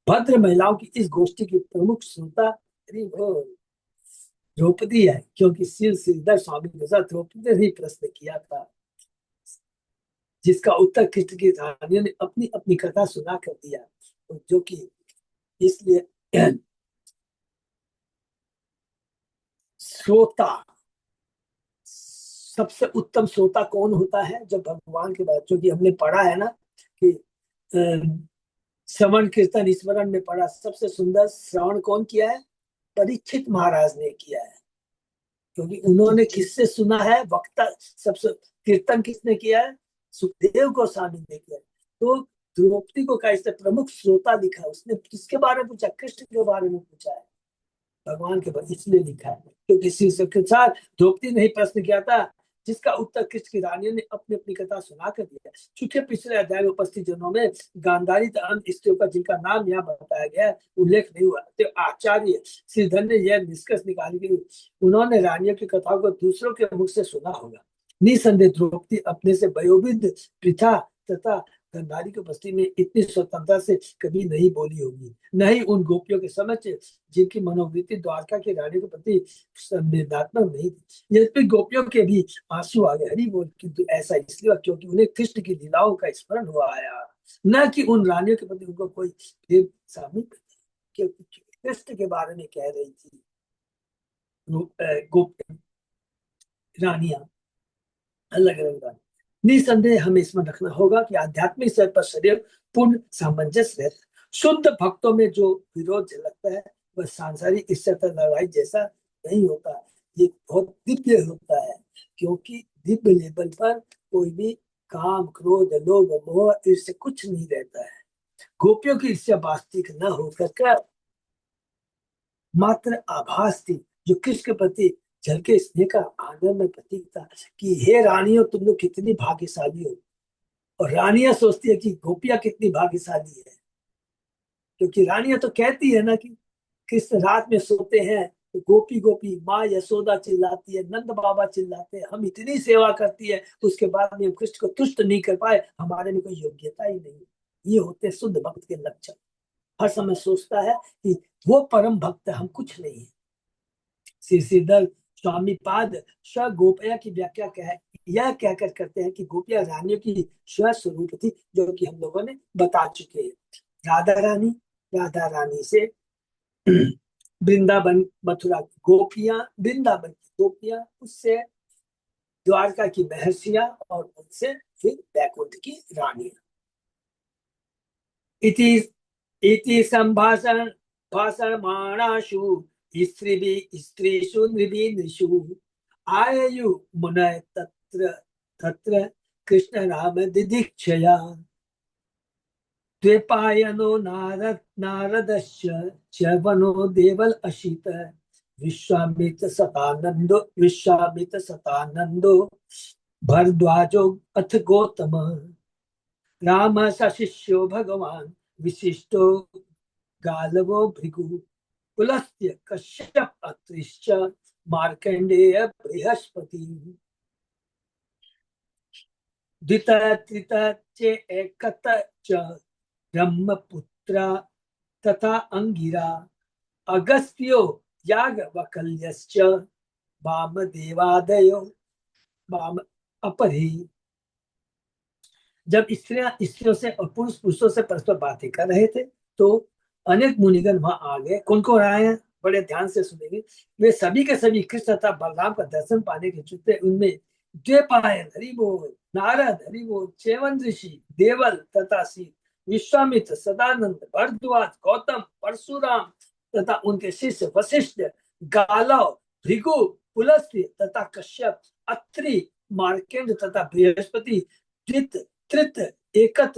भद्र महिलाओं की इस गोष्ठी की प्रमुख श्रोता द्रौपदी है, क्योंकि शिव श्रीधर स्वामी के साथ द्रौपदी ने ही प्रश्न किया था, जिसका उत्तर कृष्ण की रानियों ने अपनी अपनी कथा सुना कर दिया, जो कि इसलिए श्रोता, सबसे उत्तम श्रोता कौन होता है? जब भगवान के बाद, जो कि हमने पढ़ा है ना कि श्रवण कीर्तन स्मरण में पढ़ा, सबसे सुंदर श्रवण कौन किया है? परीक्षित महाराज ने किया है, क्योंकि उन्होंने किससे सुना है? वक्ता। सबसे कीर्तन किसने किया है? सुखदेव गोस्वामी ने किया। तो द्रौपदी को का इससे प्रमुख श्रोता लिखा, उसने किसके बारे में पूछा? कृष्ण के बारे में पूछा है, भगवान के बारे, इसलिए लिखा है क्योंकि शिव के साथ द्रौपदी ने ही प्रश्न किया था, जिसका उत्तर कृष्ण की रानियों ने अपनी अपनी कथा सुना कर दिया। चूंकि पिछले अध्याय में उपस्थित जनों में गांधारी अन्य स्त्रियों का जिनका नाम यहाँ बताया गया उल्लेख नहीं हुआ, तो आचार्य श्रीधर ने यह निष्कर्ष निकाली कि उन्होंने रानियों की कथाओं को दूसरों के मुख से सुना होगा। निसंदेह द्रौपदी अपने से वयोवृद्ध पृथा तथा गंधारी की उपस्थिति में इतनी स्वतंत्रता से कभी नहीं बोली होगी, न ही उन गोपियों के समक्ष जिनकी मनोवृत्ति द्वारका की रानी के प्रति संवेदनात्मक नहीं थी। यद्यपि गोपियों के भी आंसू आ गए, हरि बोल, किंतु ऐसा इसलिए क्योंकि उन्हें कृष्ण की लीलाओं का स्मरण हुआ आया, न कि उन रानियों के प्रति उनको कोई प्रेम सामने, क्योंकि कृष्ण के बारे में कह रही थी गोप रानियां, अलग अलग रानी। निसंदेह हमें इसमें रखना होगा कि आध्यात्मिक स्तर पर शरीर पूर्ण सामंजस्य रहता है। शुद्ध भक्तों में जो विरोध झलकता है वह सांसारिक स्तर लड़ाई जैसा नहीं होता, ये बहुत दिव्य होता है, क्योंकि दिव्य लेवल पर कोई भी काम, क्रोध, लोभ, मोह, इससे कुछ नहीं रहता है। गोपियों की ईर्ष्या वास्तविक न होकर का मात्र आभास थी, जो कृष्ण के प्रति झलके स्नेह का आनंद में प्रतीक था कि हे रानियों, तुम लोग कितनी भाग्यशाली हो। और रानियां सोचती है कि गोपियां कितनी भाग्यशाली है, क्योंकि रानियां तो कहती है ना कि कृष्ण रात में सोते हैं तो गोपी गोपी माँ यशोदा चिल्लाती है, नंद बाबा चिल्लाते हैं, हम इतनी सेवा करती है तो उसके बाद में हम कृष्ण को तुष्ट नहीं कर पाए, हमारे में कोई योग्यता ही नहीं। ये होते शुद्ध भक्त के लक्षण। हर समय सोचता है कि वो परम भक्त है, हम कुछ नहीं है। श्री श्रीधर स्वामी पाद स्व गोपया की व्याख्या क्या है, यह कहकर करते हैं कि गोपिया रानियों की स्व स्वरूप थी, जो कि हम लोगों ने बता चुके हैं। राधा रानी से वृंदावन मथुरा की गोपियां, वृंदावन की गोपियां, उससे द्वारका की महर्षियां, और उनसे फिर बैकुंठ की रानियां। इति इति संभाषण भाषमाणाशु स्त्रीषु नृषु आयु मुनय तत्र तत्र कृष्ण राम दिदीक्षया द्वैपायनो नारदश्च च वनो देवल अशित विश्वामित सतानंदो भरद्वाजो अथ गौतम राम सशिष्यो भगवान विशिष्टो गालवो भृगु पुलस्त्य कश्यप अत्रिश्च मार्कंडेय बृहस्पति। द्वित त्रित चे एकत च ब्रह्मपुत्र तथा अंगिरा अगस्त्यो याज्ञवल्क्यश्च वामदेवादयो वाम अपरि। जब स्त्रियां स्त्रियों से और पुरुष पुरुषों से परस्पर बातें कर रहे थे तो अनेक मुनिगण वहां आ गए। कौन कौन आए हैं, बड़े ध्यान से सुनेंगे। वे सभी के सभी कृष्ण तथा बलराम का दर्शन पाने के इच्छुक थे। उनमें द्वैपायन हरि बोल, नारद हरि बोल, च्यवन ऋषि, देवल तथा श्री विश्वामित्र, सदानंद, भरद्वाज, गौतम, परशुराम तथा उनके शिष्य वशिष्ठ, गालव, भृगु, पुलस्त्य तथा कश्यप, अत्रि, मार्केंड तथा बृहस्पति, त्रित, एकत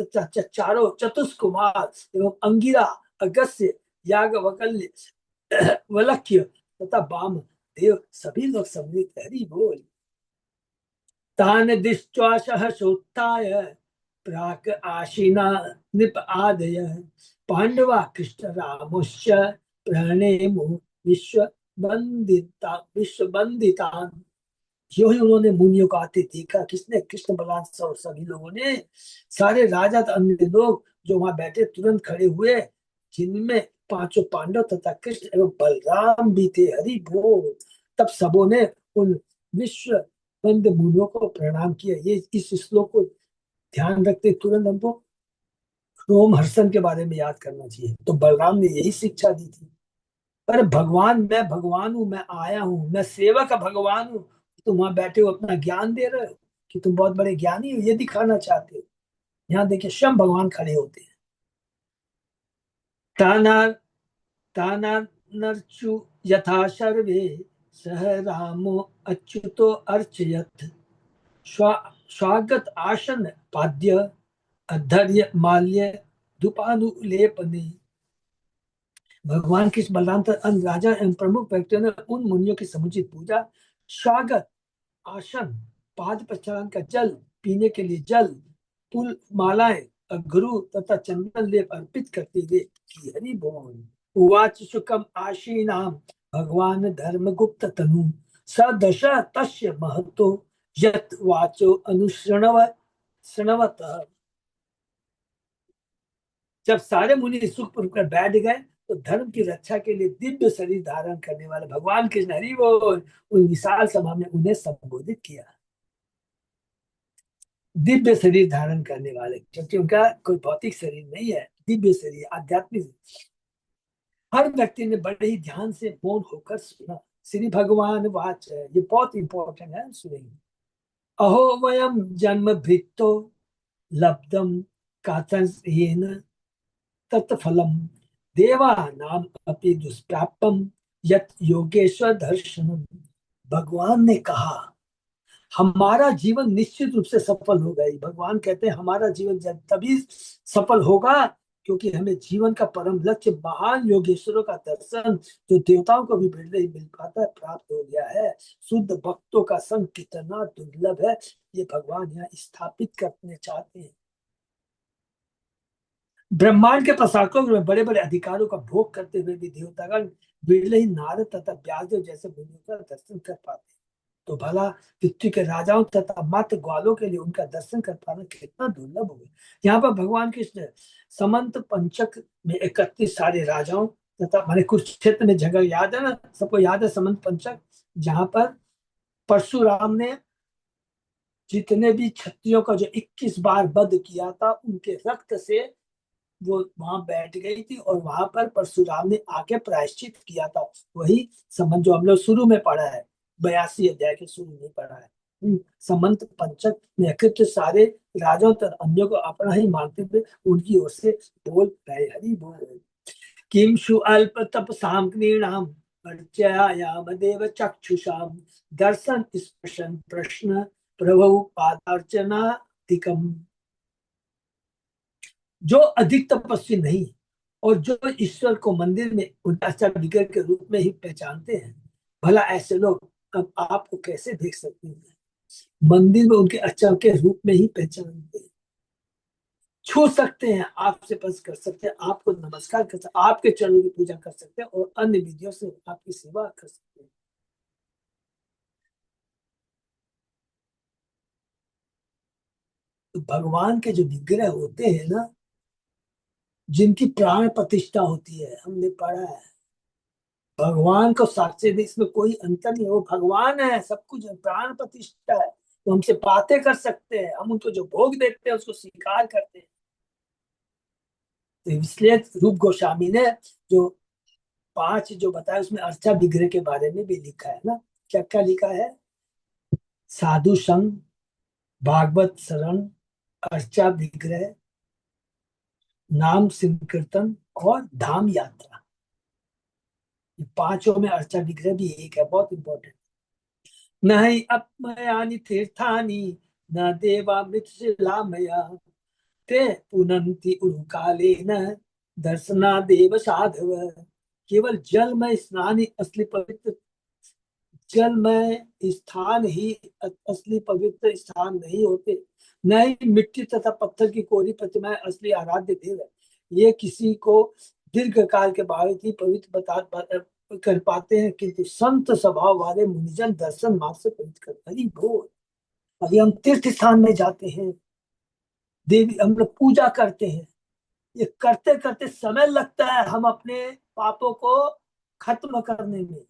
चारों, चतुष्कुमार एवं अंगिरा, अगस्त्य, याज्ञवल्क्य, वलक्य तथा वाम देव, सभी लोग सम्मिलित हरि बोल। तान दिष्ट्वा सोत्थाय प्राक आशीना निप आदय पांडवा कृष्ण रामोश्च प्रणेमु विश्व विश्व बंदितान। जो ही उन्होंने मुनियों को आते देखा, किसने, कृष्ण बलराम सभी लोगों ने, सारे राजा अन्य लोग जो वहां बैठे तुरंत खड़े हुए, जिनमें पांचों पांडव तथा कृष्ण एवं बलराम भी थे। हरि बोल। तब सबों ने उन विश्व बंद मुनियों को प्रणाम किया। ये इस श्लोक को ध्यान रखते तुरंत हमको रोम हर्षण के बारे में याद करना चाहिए। तो बलराम ने यही शिक्षा दी थी। अरे भगवान, मैं भगवान हूँ, मैं आया हूँ, मैं सेवक भगवान हूँ। तुम वहां बैठे हो अपना ज्ञान दे रहे हो कि तुम बहुत बड़े ज्ञानी हो, ये दिखाना चाहते हो। यहाँ देखिए स्वयं भगवान खड़े होते हैं। ताना ताना नरचु यथा सर्वे सह रामो अच्युतो अर्चयत स्वागत आसन पाद्य अधर्य माल्य धूपानुलेपने। भगवान कृष्ण बलराम तथा अन्य राजा एवं प्रमुख व्यक्तियों ने उन मुनियों की समुचित पूजा, स्वागत आसन, पाद प्रक्षालन का जल, पीने के लिए जल, फूल मालाएं, अघ्रु तथा चंदन लेप अर्पित करते हुए की। हरि बोल। उवाच सुखम आशीनाम भगवान धर्मगुप्त तनु सदश तस्य महतो यत वाचो अनुशृणव शृणवत। जब सारे मुनि सुखपूर्वक कर बैठ गए तो धर्म की रक्षा के लिए दिव्य शरीर धारण करने वाले भगवान कृष्ण हरि बोल उन विशाल सभा में उन्हें संबोधित किया। दिव्य शरीर धारण करने वाले, क्योंकि उनका कोई भौतिक शरीर नहीं है, दिव्य शरीर, आध्यात्मिक। हर व्यक्ति ने बड़े ही ध्यान से मौन होकर सुना। श्री भगवान वाच है, ये बहुत इंपॉर्टेंट है, सुनेंगे। अहो वयम जन्म भृतो लब्धम कातर्येन तत्फलम देवानाम अपि दुष्प्राप्यम यत योगेश्वर दर्शनम। भगवान ने कहा हमारा जीवन निश्चित रूप से सफल होगा ही। भगवान कहते हैं हमारा जीवन जब तभी सफल होगा क्योंकि हमें जीवन का परम लक्ष्य महान योगेश्वरों का दर्शन, जो देवताओं को भी नहीं मिल पाता है, प्राप्त हो गया है। शुद्ध भक्तों का संग कितना दुर्लभ है, ये भगवान यहाँ स्थापित करने चाहते हैं। ब्रह्मांड के प्रशासकों में बड़े बड़े अधिकारों का भोग करते हुए भी देवतागण बिरले ही नारद तथा व्यासदेव जैसे मुनियों का दर्शन कर पाते। तो भला पृथ्वी के राजाओं तथा मात्र ग्वालों के लिए उनका दर्शन कर पाना कितना दुर्लभ हो गया। यहाँ पर भगवान कृष्ण समंत पंचक में 31 सारे राजाओं तथा माने कुरुक्षेत्र में जगह याद है ना, सबको याद है समंत पंचक, जहां पर परशुराम ने जितने भी क्षत्रियों का जो 21 बार वध किया था, उनके रक्त से वो वहां बैठ गई थी और वहां पर परशुराम ने आके प्रायश्चित किया था। वही समझ जो हम लोग शुरू में पढ़ा है, 82 अध्याय के शुरू में पढ़ा है। समंत पंचक में कृत सारे राजाओं तथा अन्यों को अपना ही मानते हुए उनकी ओर से बोल रहे हरि बोल। किम शु अल्प तपसाम क्रीणाम अर्चयाम देव चक्षुषाम दर्शन स्पर्शन प्रश्न प्रभु पादार्चनाधिकम। जो अधिक तपस्वी नहीं और जो ईश्वर को मंदिर में उनके आचार विग्रह के रूप में ही पहचानते हैं, भला ऐसे लोग अब आपको कैसे देख सकते हैं। मंदिर में उनके आचार के रूप में ही पहचानते हैं, छू सकते हैं, आपसे स्पर्श कर सकते हैं, आपको नमस्कार कर सकते हैं, आपके चरणों की पूजा कर सकते हैं और अन्य विधियों से आपकी सेवा कर सकते हैं। तो भगवान के जो विग्रह होते हैं ना, जिनकी प्राण प्रतिष्ठा होती है, हमने पढ़ा है, भगवान को साक्षी दे, इसमें कोई अंतर नहीं है, वो भगवान है, सब कुछ है, प्राण प्रतिष्ठा है, तो हमसे बातें कर सकते हैं, हम उनको जो भोग देते हैं उसको स्वीकार करते हैं। तो इसलिए रूप गोस्वामी ने जो पांच जो बताया उसमें अर्चा विग्रह के बारे में भी लिखा है ना। क्या क्या लिखा है? साधु संग, भागवत शरण, अर्चा विग्रह, नाम संकीर्तन और धाम यात्रा। ये पांचों में अर्चा विग्रह भी एक है, बहुत इंपॉर्टेंट। न ही अपमयानि तीर्थानि, न देवामृतशिलामया, ते पुनन्ति उरुकालेन दर्शनादेव साधव। केवल जल में स्नान ही असली पवित्र, जल में स्थान ही असली पवित्र स्थान नहीं होते, न ही मिट्टी तथा पत्थर की कोरी प्रतिमाएं असली आराध्य देव है। ये किसी को दीर्घ काल के बाद ही पवित्र कर पाते हैं, किंतु संत स्वभाव वाले मुनिजन दर्शन मात्र से पवित्र करते हैं। हरि बोल। अभी हम तीर्थ स्थान में जाते हैं, देवी हम लोग पूजा करते हैं, ये करते करते समय लगता है हम अपने पापों को खत्म करने में,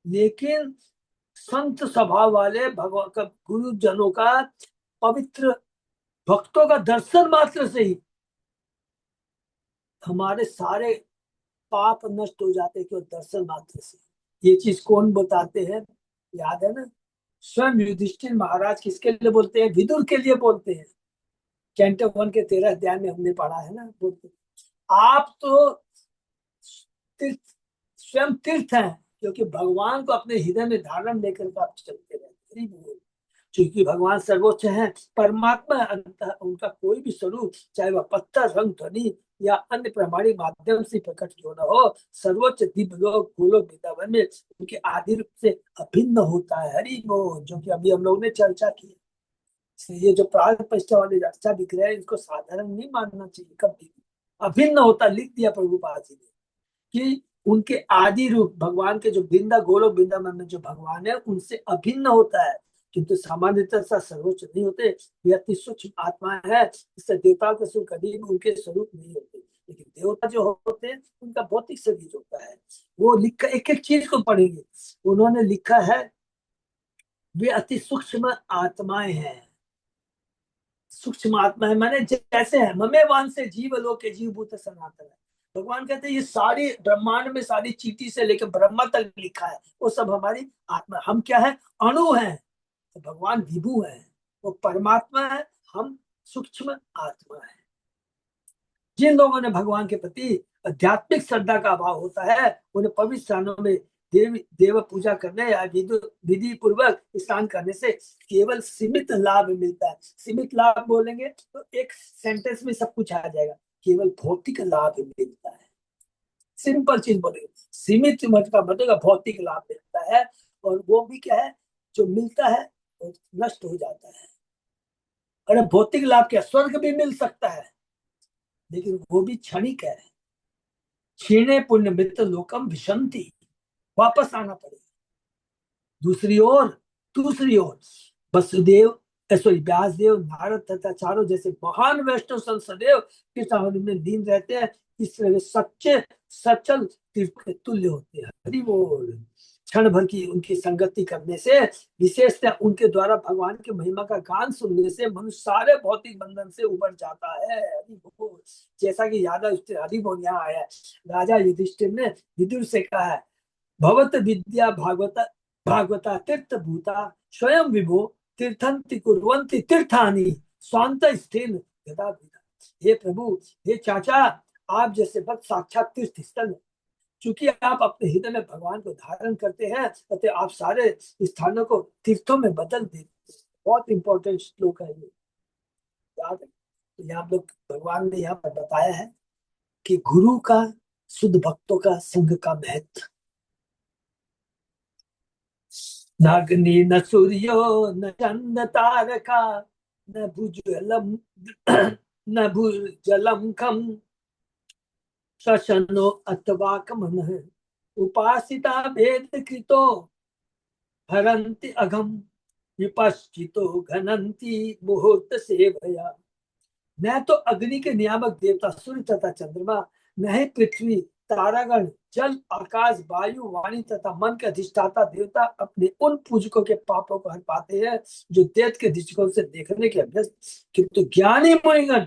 लेकिन संत स्वभाव वाले भगवान का गुरुजनों का, पवित्र भक्तों का दर्शन मात्र से ही हमारे सारे पाप नष्ट हो जाते हैं, केवल दर्शन मात्र से। ये चीज कौन बताते हैं? याद है ना, स्वयं युधिष्ठिर महाराज किसके लिए बोलते हैं? विदुर के लिए बोलते हैं। कैंटो 1 के 13 अध्याय में हमने पढ़ा है ना, बोलते आप तो तीर्थ, स्वयं तीर्थ हैं, क्योंकि भगवान को अपने हृदय में धारण लेकर के आप चलते रहते हैं। क्योंकि भगवान सर्वोच्च है, परमात्मा अंततः उनका कोई भी स्वरूप, चाहे वह पत्थर, रंग, ध्वनि या अन्य प्रमाणिक माध्यम से प्रकट क्यों न हो, सर्वोच्च दिव्य लोक गोलोक वृंदावन में उनके आदि रूप से अभिन्न होता है। हरि बोल। जो कि अभी हम लोगों ने चर्चा की। ये जो प्राण प्रतिष्ठा वाले रक्षा विग्रह है, इसको साधारण नहीं मानना चाहिए कभी। अभिन्न होता, लिख दिया प्रभुपाद जी ने कि उनके आदि रूप भगवान के जो वृंदा गोलोक वृंदावन में जो भगवान है उनसे अभिन्न होता है, किंतु सामान्यतः सर्वोच्च नहीं होते। वे अति सूक्ष्म आत्मा है, इससे देवताओं के सुख कभी भी उनके स्वरूप नहीं होते। लेकिन देवता जो होते हैं उनका भौतिक शरीर होता है। वो लिखा, एक एक चीज को पढ़ेंगे, उन्होंने लिखा है वे अति सूक्ष्म आत्माएं हैं। सूक्ष्म आत्मा है माने जैसे है, ममे वान से जीव लोक के जीव भूत सनातन है। भगवान कहते हैं ये सारी ब्रह्मांड में सारी चीटी से लेकर ब्रह्मा तक लिखा है, वो सब हमारी आत्मा। हम क्या है? अणु है। तो भगवान विभू है, वो परमात्मा है, हम सूक्ष्म आत्मा है। जिन लोगों ने भगवान के प्रति आध्यात्मिक श्रद्धा का अभाव होता है, उन्हें पवित्र स्थानों में देव पूजा करने या विधि पूर्वक स्नान करने से केवल सीमित लाभ मिलता है। सीमित लाभ बोलेंगे तो एक सेंटेंस में सब कुछ आ जाएगा, केवल भौतिक लाभ मिलता है। सिंपल चीज बोलेंगे, सीमित का मतलब भौतिक लाभ मिलता है, और वो भी क्या है? जो मिलता है वो नष्ट हो जाता है। अरे भौतिक लाभ क्या, स्वर्ग भी मिल सकता है, लेकिन वो भी क्षणिक है। क्षीणे पुण्य मित्र लोकम विशंति, वापस आना पड़ेगा। दूसरी ओर वसुदेव, सॉरी व्यासदेव, नारद तथा चारों जैसे महान वैष्णव संत सदैव कृष्ण में लीन रहते हैं, इस तरह सच्चे सचल तीर्थ के तुल्य होते हैं। हरि बोल। क्षण भर की उनकी संगति करने से, विशेषतः उनके द्वारा भगवान की महिमा का गान सुनने से मनुष्य सारे भौतिक बंधन से उबर जाता है। हरि बोल। जैसा कि यादव हरि बोल यहाँ आया है, राजा युधिष्ठिर ने विदुर से कहा है, भगवत विद्या भागवत भागवता तीर्थ भूता स्वयं विभो तीर्थंति कुर्वन्ति तीर्थानि स्वांत स्थिन गदा भीता। हे प्रभु, हे चाचा, आप जैसे भक्त साक्षात तीर्थ स्थल है। चूंकि आप अपने हृदय में भगवान को धारण करते हैं, अतः आप सारे स्थानों को तीर्थों में बदल देते हैं। बहुत इंपॉर्टेंट श्लोक है ये, याद है। तो यहाँ लोग भगवान ने यहाँ पर बताया है कि गुरु का, शुद्ध भक्तों का संग का महत्व। नाग्नि न सूर्यो न चंद्र तारका, न भूजलम न भूजलम खम, शशनो अथवा कमन, उपासिता भेद कृतो हरन्ति अघम, विपश्चितो घनन्ति मुहूर्त सेवया। न तो अग्नि के नियामक देवता सूर्य तथा चंद्रमा, न ही पृथ्वी, तारागण, जल, आकाश, वायु, वाणी तथा मन के अधिष्ठाता देवता अपने उन पूजकों के पापों को हर पाते हैं जो दैत के दृष्टिकोण से देखने के अभ्यस्त, किंतु ज्ञानी मुनिगण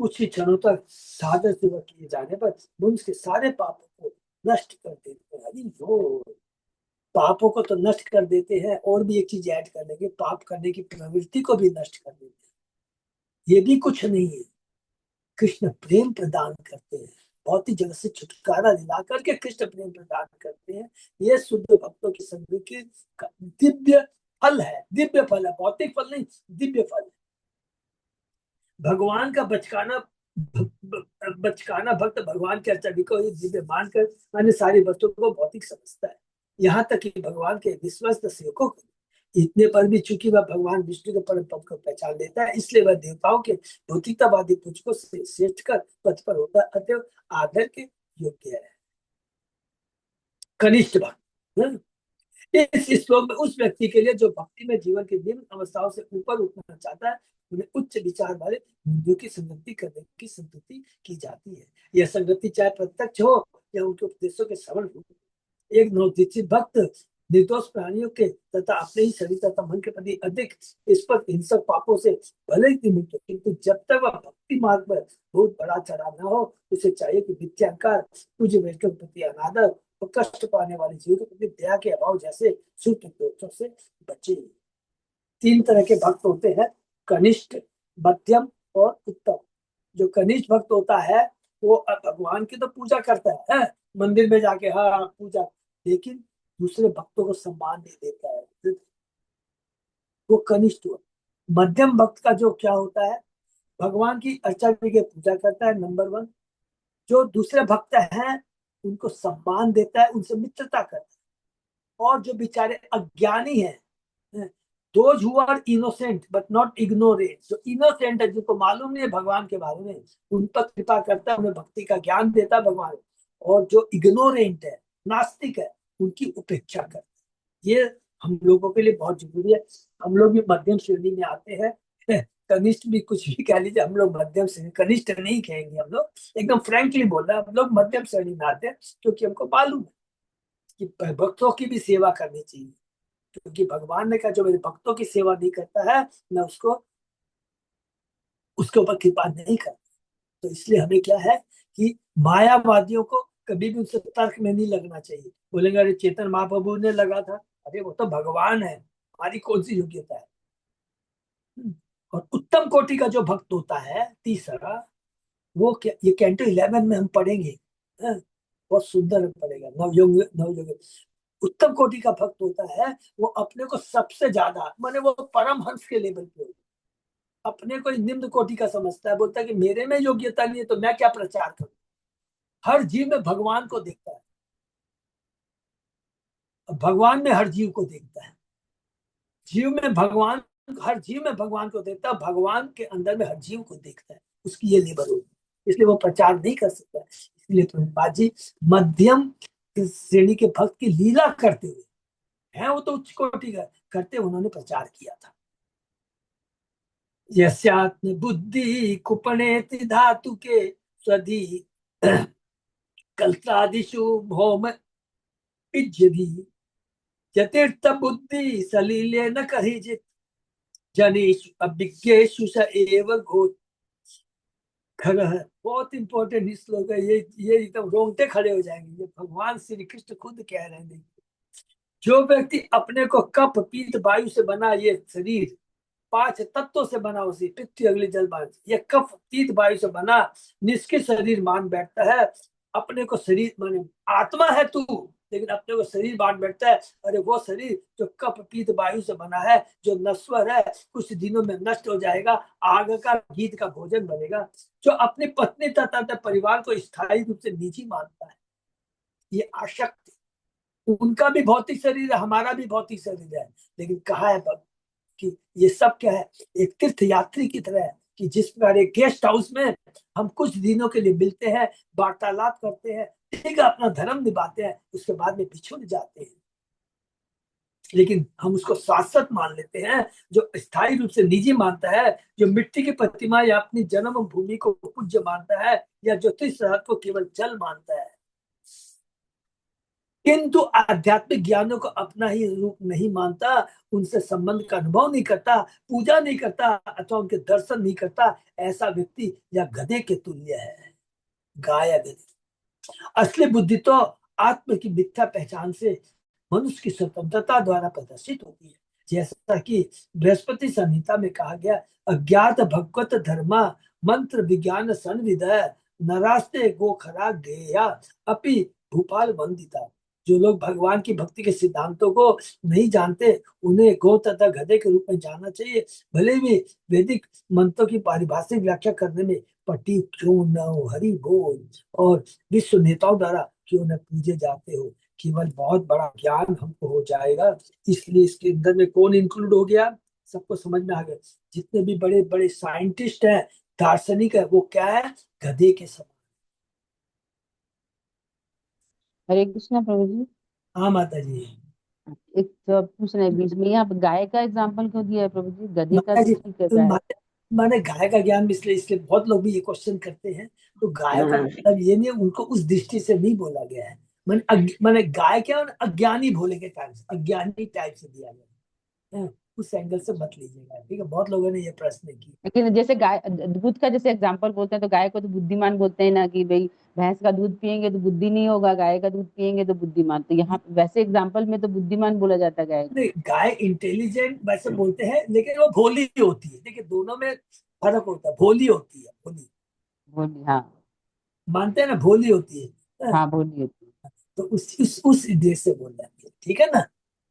कुछ ही क्षणों तक साधन सेवा किए जाने पर मनुष्य के सारे पापों को नष्ट कर देते हैं। अरे वो पापों को तो नष्ट कर देते हैं, और भी एक चीज ऐड कर देंगे, पाप करने की प्रवृत्ति को भी नष्ट कर देते हैं। ये भी कुछ नहीं है, कृष्ण प्रेम प्रदान करते हैं, भौतिक जगत से छुटकारा दिला करके कृष्ण प्रेम प्रदान करते हैं। ये शुद्ध भक्तों की संगति की दिव्य फल है, दिव्य फल है, भौतिक फल नहीं, दिव्य फल है। भगवान का बचकाना भक्त भगवान के छवि को ही दिव्य मानकर अन्य सारी वस्तुओं को भौतिक समझता है, यहाँ तक कि भगवान के विश्वस्त सेवकों को। इतने पर भी चूंकि वह भगवान विष्णु के परम पद को पहचान लेता है, इसलिए वह देवताओं के भौतिकतावादी पूजकों से श्रेष्ठ कर पद पर होता है, अतएव आदर के योग्य है। कनिष्ठ भक्त, इस श्लोक में उस व्यक्ति के लिए जो भक्ति में जीवन के निम्न अवस्थाओं से ऊपर उठना चाहता है, उन्हें उच्च विचार वाले मुद्दों की संगति करने की संगति की जाती है। यह संगति चाहे प्रत्यक्ष हो या उनके उपदेशों के श्रवण हो। एक नवदीक्षित भक्त निर्दोष प्राणियों के तथा अपने ही शरीर तथा मन के प्रति अधिक स्पष्ट हिंसक पापों से भले ही मुक्त, किंतु जब तक वह भक्ति मार्ग पर बहुत बड़ा चढ़ा न हो, उसे चाहिए कि मिथ्याहंकार, पूज्य वैष्णव के प्रति अनादर और कष्ट पाने वाले जीव के प्रति दया के अभाव जैसे सूक्ष्म दोषों से बचे। 3 तरह के भक्त होते हैं, कनिष्ठ, मध्यम और उत्तम। जो कनिष्ठ भक्त होता है वो भगवान की तो पूजा करता है, मंदिर में जाके हाँ पूजा, लेकिन दूसरे भक्तों को सम्मान नहीं देता है, वो कनिष्ठ हुआ। मध्यम भक्त का जो क्या होता है, भगवान की अर्चा की पूजा करता है, नंबर 1। जो दूसरे भक्त हैं उनको सम्मान देता है, उनसे मित्रता करता है। और जो बेचारे अज्ञानी हैं, those who are innocent but not ignorant, जो इनोसेंट है, जिनको मालूम नहीं है भगवान के बारे में, उन पर कृपा करता है, उन्हें भक्ति का ज्ञान देता है भगवान। और जो इग्नोरेंट है, नास्तिक है, उनकी उपेक्षा करता है। ये हम लोगों के लिए बहुत जरूरी है। हम लोग भी मध्यम श्रेणी में आते हैं, कनिष्ठ भी कुछ भी कह लीजिए, हम लोग मध्यम श्रेणी, कनिष्ठ नहीं कहेंगे हम लोग, एकदम फ्रैंकली बोल रहे हैं, हम लोग मध्यम श्रेणी में आते हैं, क्योंकि हमको मालूम है कि भक्तों की भी सेवा करनी चाहिए। क्योंकि भगवान ने कहा जो मेरे भक्तों की सेवा नहीं करता है, मैं उसको उसके ऊपर कृपा नहीं करता। तो इसलिए हमें क्या है कि मायावादियों को कभी भी उनसे तर्क में नहीं लगना चाहिए। बोलेंगे अरे चेतन महाप्रभु ने लगा था, अरे वो तो भगवान है, हमारी कौन सी योग्यता है। और उत्तम कोटि का जो भक्त होता है तीसरा, वो क्या, ये कैंटो 11 में हम पढ़ेंगे, बहुत सुंदर पढ़ेगा, नवयोग नवयोग। उत्तम कोटि का भक्त होता है, वो अपने को सबसे ज्यादा, माने वो परम हंस के लेवल पे, अपने को निम्न कोटि का समझता है, बोलता है कि मेरे में योग्यता नहीं है तो मैं क्या प्रचार करूं। हर जीव में भगवान को देखता है, भगवान में हर जीव को देखता है, जीव में भगवान, हर जीव में भगवान को देखता है, भगवान के अंदर में हर जीव को देखता है, उसकी ये लेवल होगी, इसलिए वो प्रचार नहीं कर सकता। इसलिए प्रभुपाद जी मध्यम श्रेणी के भक्त की लीला करते हुए है, वो तो उच्च कोटि का करते, उन्होंने प्रचार किया था। यस्यात्म बुद्धि कुपणे धातु के स्वधि कल्त्रादिषु भौम इज्यधि यतीर्थ बुद्धि सलीले न कहिजित जनेषु अभिज्ञेषु स एव घोष। बहुत इंपॉर्टेंट श्लोक है ये एकदम रोंगटे खड़े हो जाएंगे, ये भगवान श्री कृष्ण खुद कह रहे हैं। जो व्यक्ति अपने को कफ पीत वायु से बना ये शरीर, 5 तत्वों से बना, उसी पृथ्वी अगली जल वायु, ये कफ पीत वायु से बना निष्क्रिय शरीर मान बैठता है, अपने को शरीर माने आत्मा है तू, लेकिन अपने को शरीर मान बैठता है। अरे वो शरीर जो कफ पीत वायु से बना है, जो नश्वर है, कुछ दिनों में नष्ट हो जाएगा, आग का गीत का भोजन बनेगा। जो अपनी पत्नी तथा परिवार को स्थायी रूप से निजी मानता है, ये आशक्त, उनका भी भौतिक शरीर है, हमारा भी भौतिक शरीर है, लेकिन कहा है कि ये सब क्या है, एक तीर्थ यात्री की तरह है, कि जिस प्रकार एक गेस्ट हाउस में हम कुछ दिनों के लिए मिलते हैं, वार्तालाप करते हैं, ठीक है, अपना धर्म निभाते हैं, उसके बाद में बिछुड़ जाते हैं। लेकिन हम उसको शाश्वत मान लेते हैं। जो स्थायी रूप से निजी मानता है, जो मिट्टी की प्रतिमा या अपनी जन्म भूमि को पूज्य मानता है, या ज्योतिष शास्त्र को केवल जल मानता है, किंतु आध्यात्मिक ज्ञानों को अपना ही रूप नहीं मानता, उनसे संबंध का अनुभव नहीं करता, पूजा नहीं करता अथवा उनके दर्शन नहीं करता, ऐसा व्यक्ति या गधे के तुल्य है। गाय या गधे। असली बुद्धि तो आत्म की मिथ्या पहचान से मनुष्य की स्वतंत्रता द्वारा प्रदर्शित होती है। जैसा कि बृहस्पति संहिता में कहा गया, अज्ञात भगवत धर्मा मंत्र विज्ञान संविदय नरास्ते गो खरा गेया अपि भूपाल वंदिता। जो लोग भगवान की भक्ति के सिद्धांतों को नहीं जानते, उन्हें गो तथा गधे के रूप में जानना चाहिए, भले भी वैदिक मंत्रों की पारिभाषिक व्याख्या करने में पट्टी क्यों न हो। हरि बोल। और विश्व नेताओं द्वारा क्यों न पूजे जाते हो, केवल बहुत बड़ा ज्ञान हमको हो जाएगा। इसलिए इसके अंदर में कौन इंक्लूड हो गया, सबको समझ में आ गया। जितने भी बड़े बड़े साइंटिस्ट हैं, दार्शनिक है, वो क्या है, गधे के समान। हरे कृष्णा प्रभु जी। हाँ माता जी। एक तो पूछ रहे बीच में, यहाँ पे गाय का एग्जाम्पल क्यों दिया है प्रभु जी? गधे का माता तो जी, ठीक है, गाय। मैंने गाय का ज्ञान इसलिए इसलिए बहुत लोग भी ये क्वेश्चन करते हैं, तो गाय का हाँ। मतलब ये नहीं, उनको उस दृष्टि से नहीं बोला गया है। मैंने गाय क्या, अज्ञानी भोले के टाइप से, अज्ञानी टाइप से दिया गया है। उस एंगल से मत लीजिएगा, ठीक है। बहुत लोगों ने ये प्रश्न की। लेकिन जैसे गाय दूध का जैसे एग्जाम्पल बोलते हैं, तो गाय को तो बुद्धिमान बोलते हैं ना, कि भाई भैंस का दूध पियेंगे तो बुद्धि नहीं होगा, गाय का दूध पियेंगे तो बुद्धिमान। तो यहाँ वैसे एग्जाम्पल में तो बुद्धिमान बोला जाता है गाय को। नहीं, गाय इंटेलिजेंट वैसे बोलते हैं, लेकिन वो भोली होती है। देखिए दोनों में फर्क होता है। भोली होती है, भोली। बोली, हाँ। मानते हैं ना, भोली होती है। हाँ, हाँ, बोली होती तो उस उद्देश्य से बोल रहे हैं, ठीक है ना।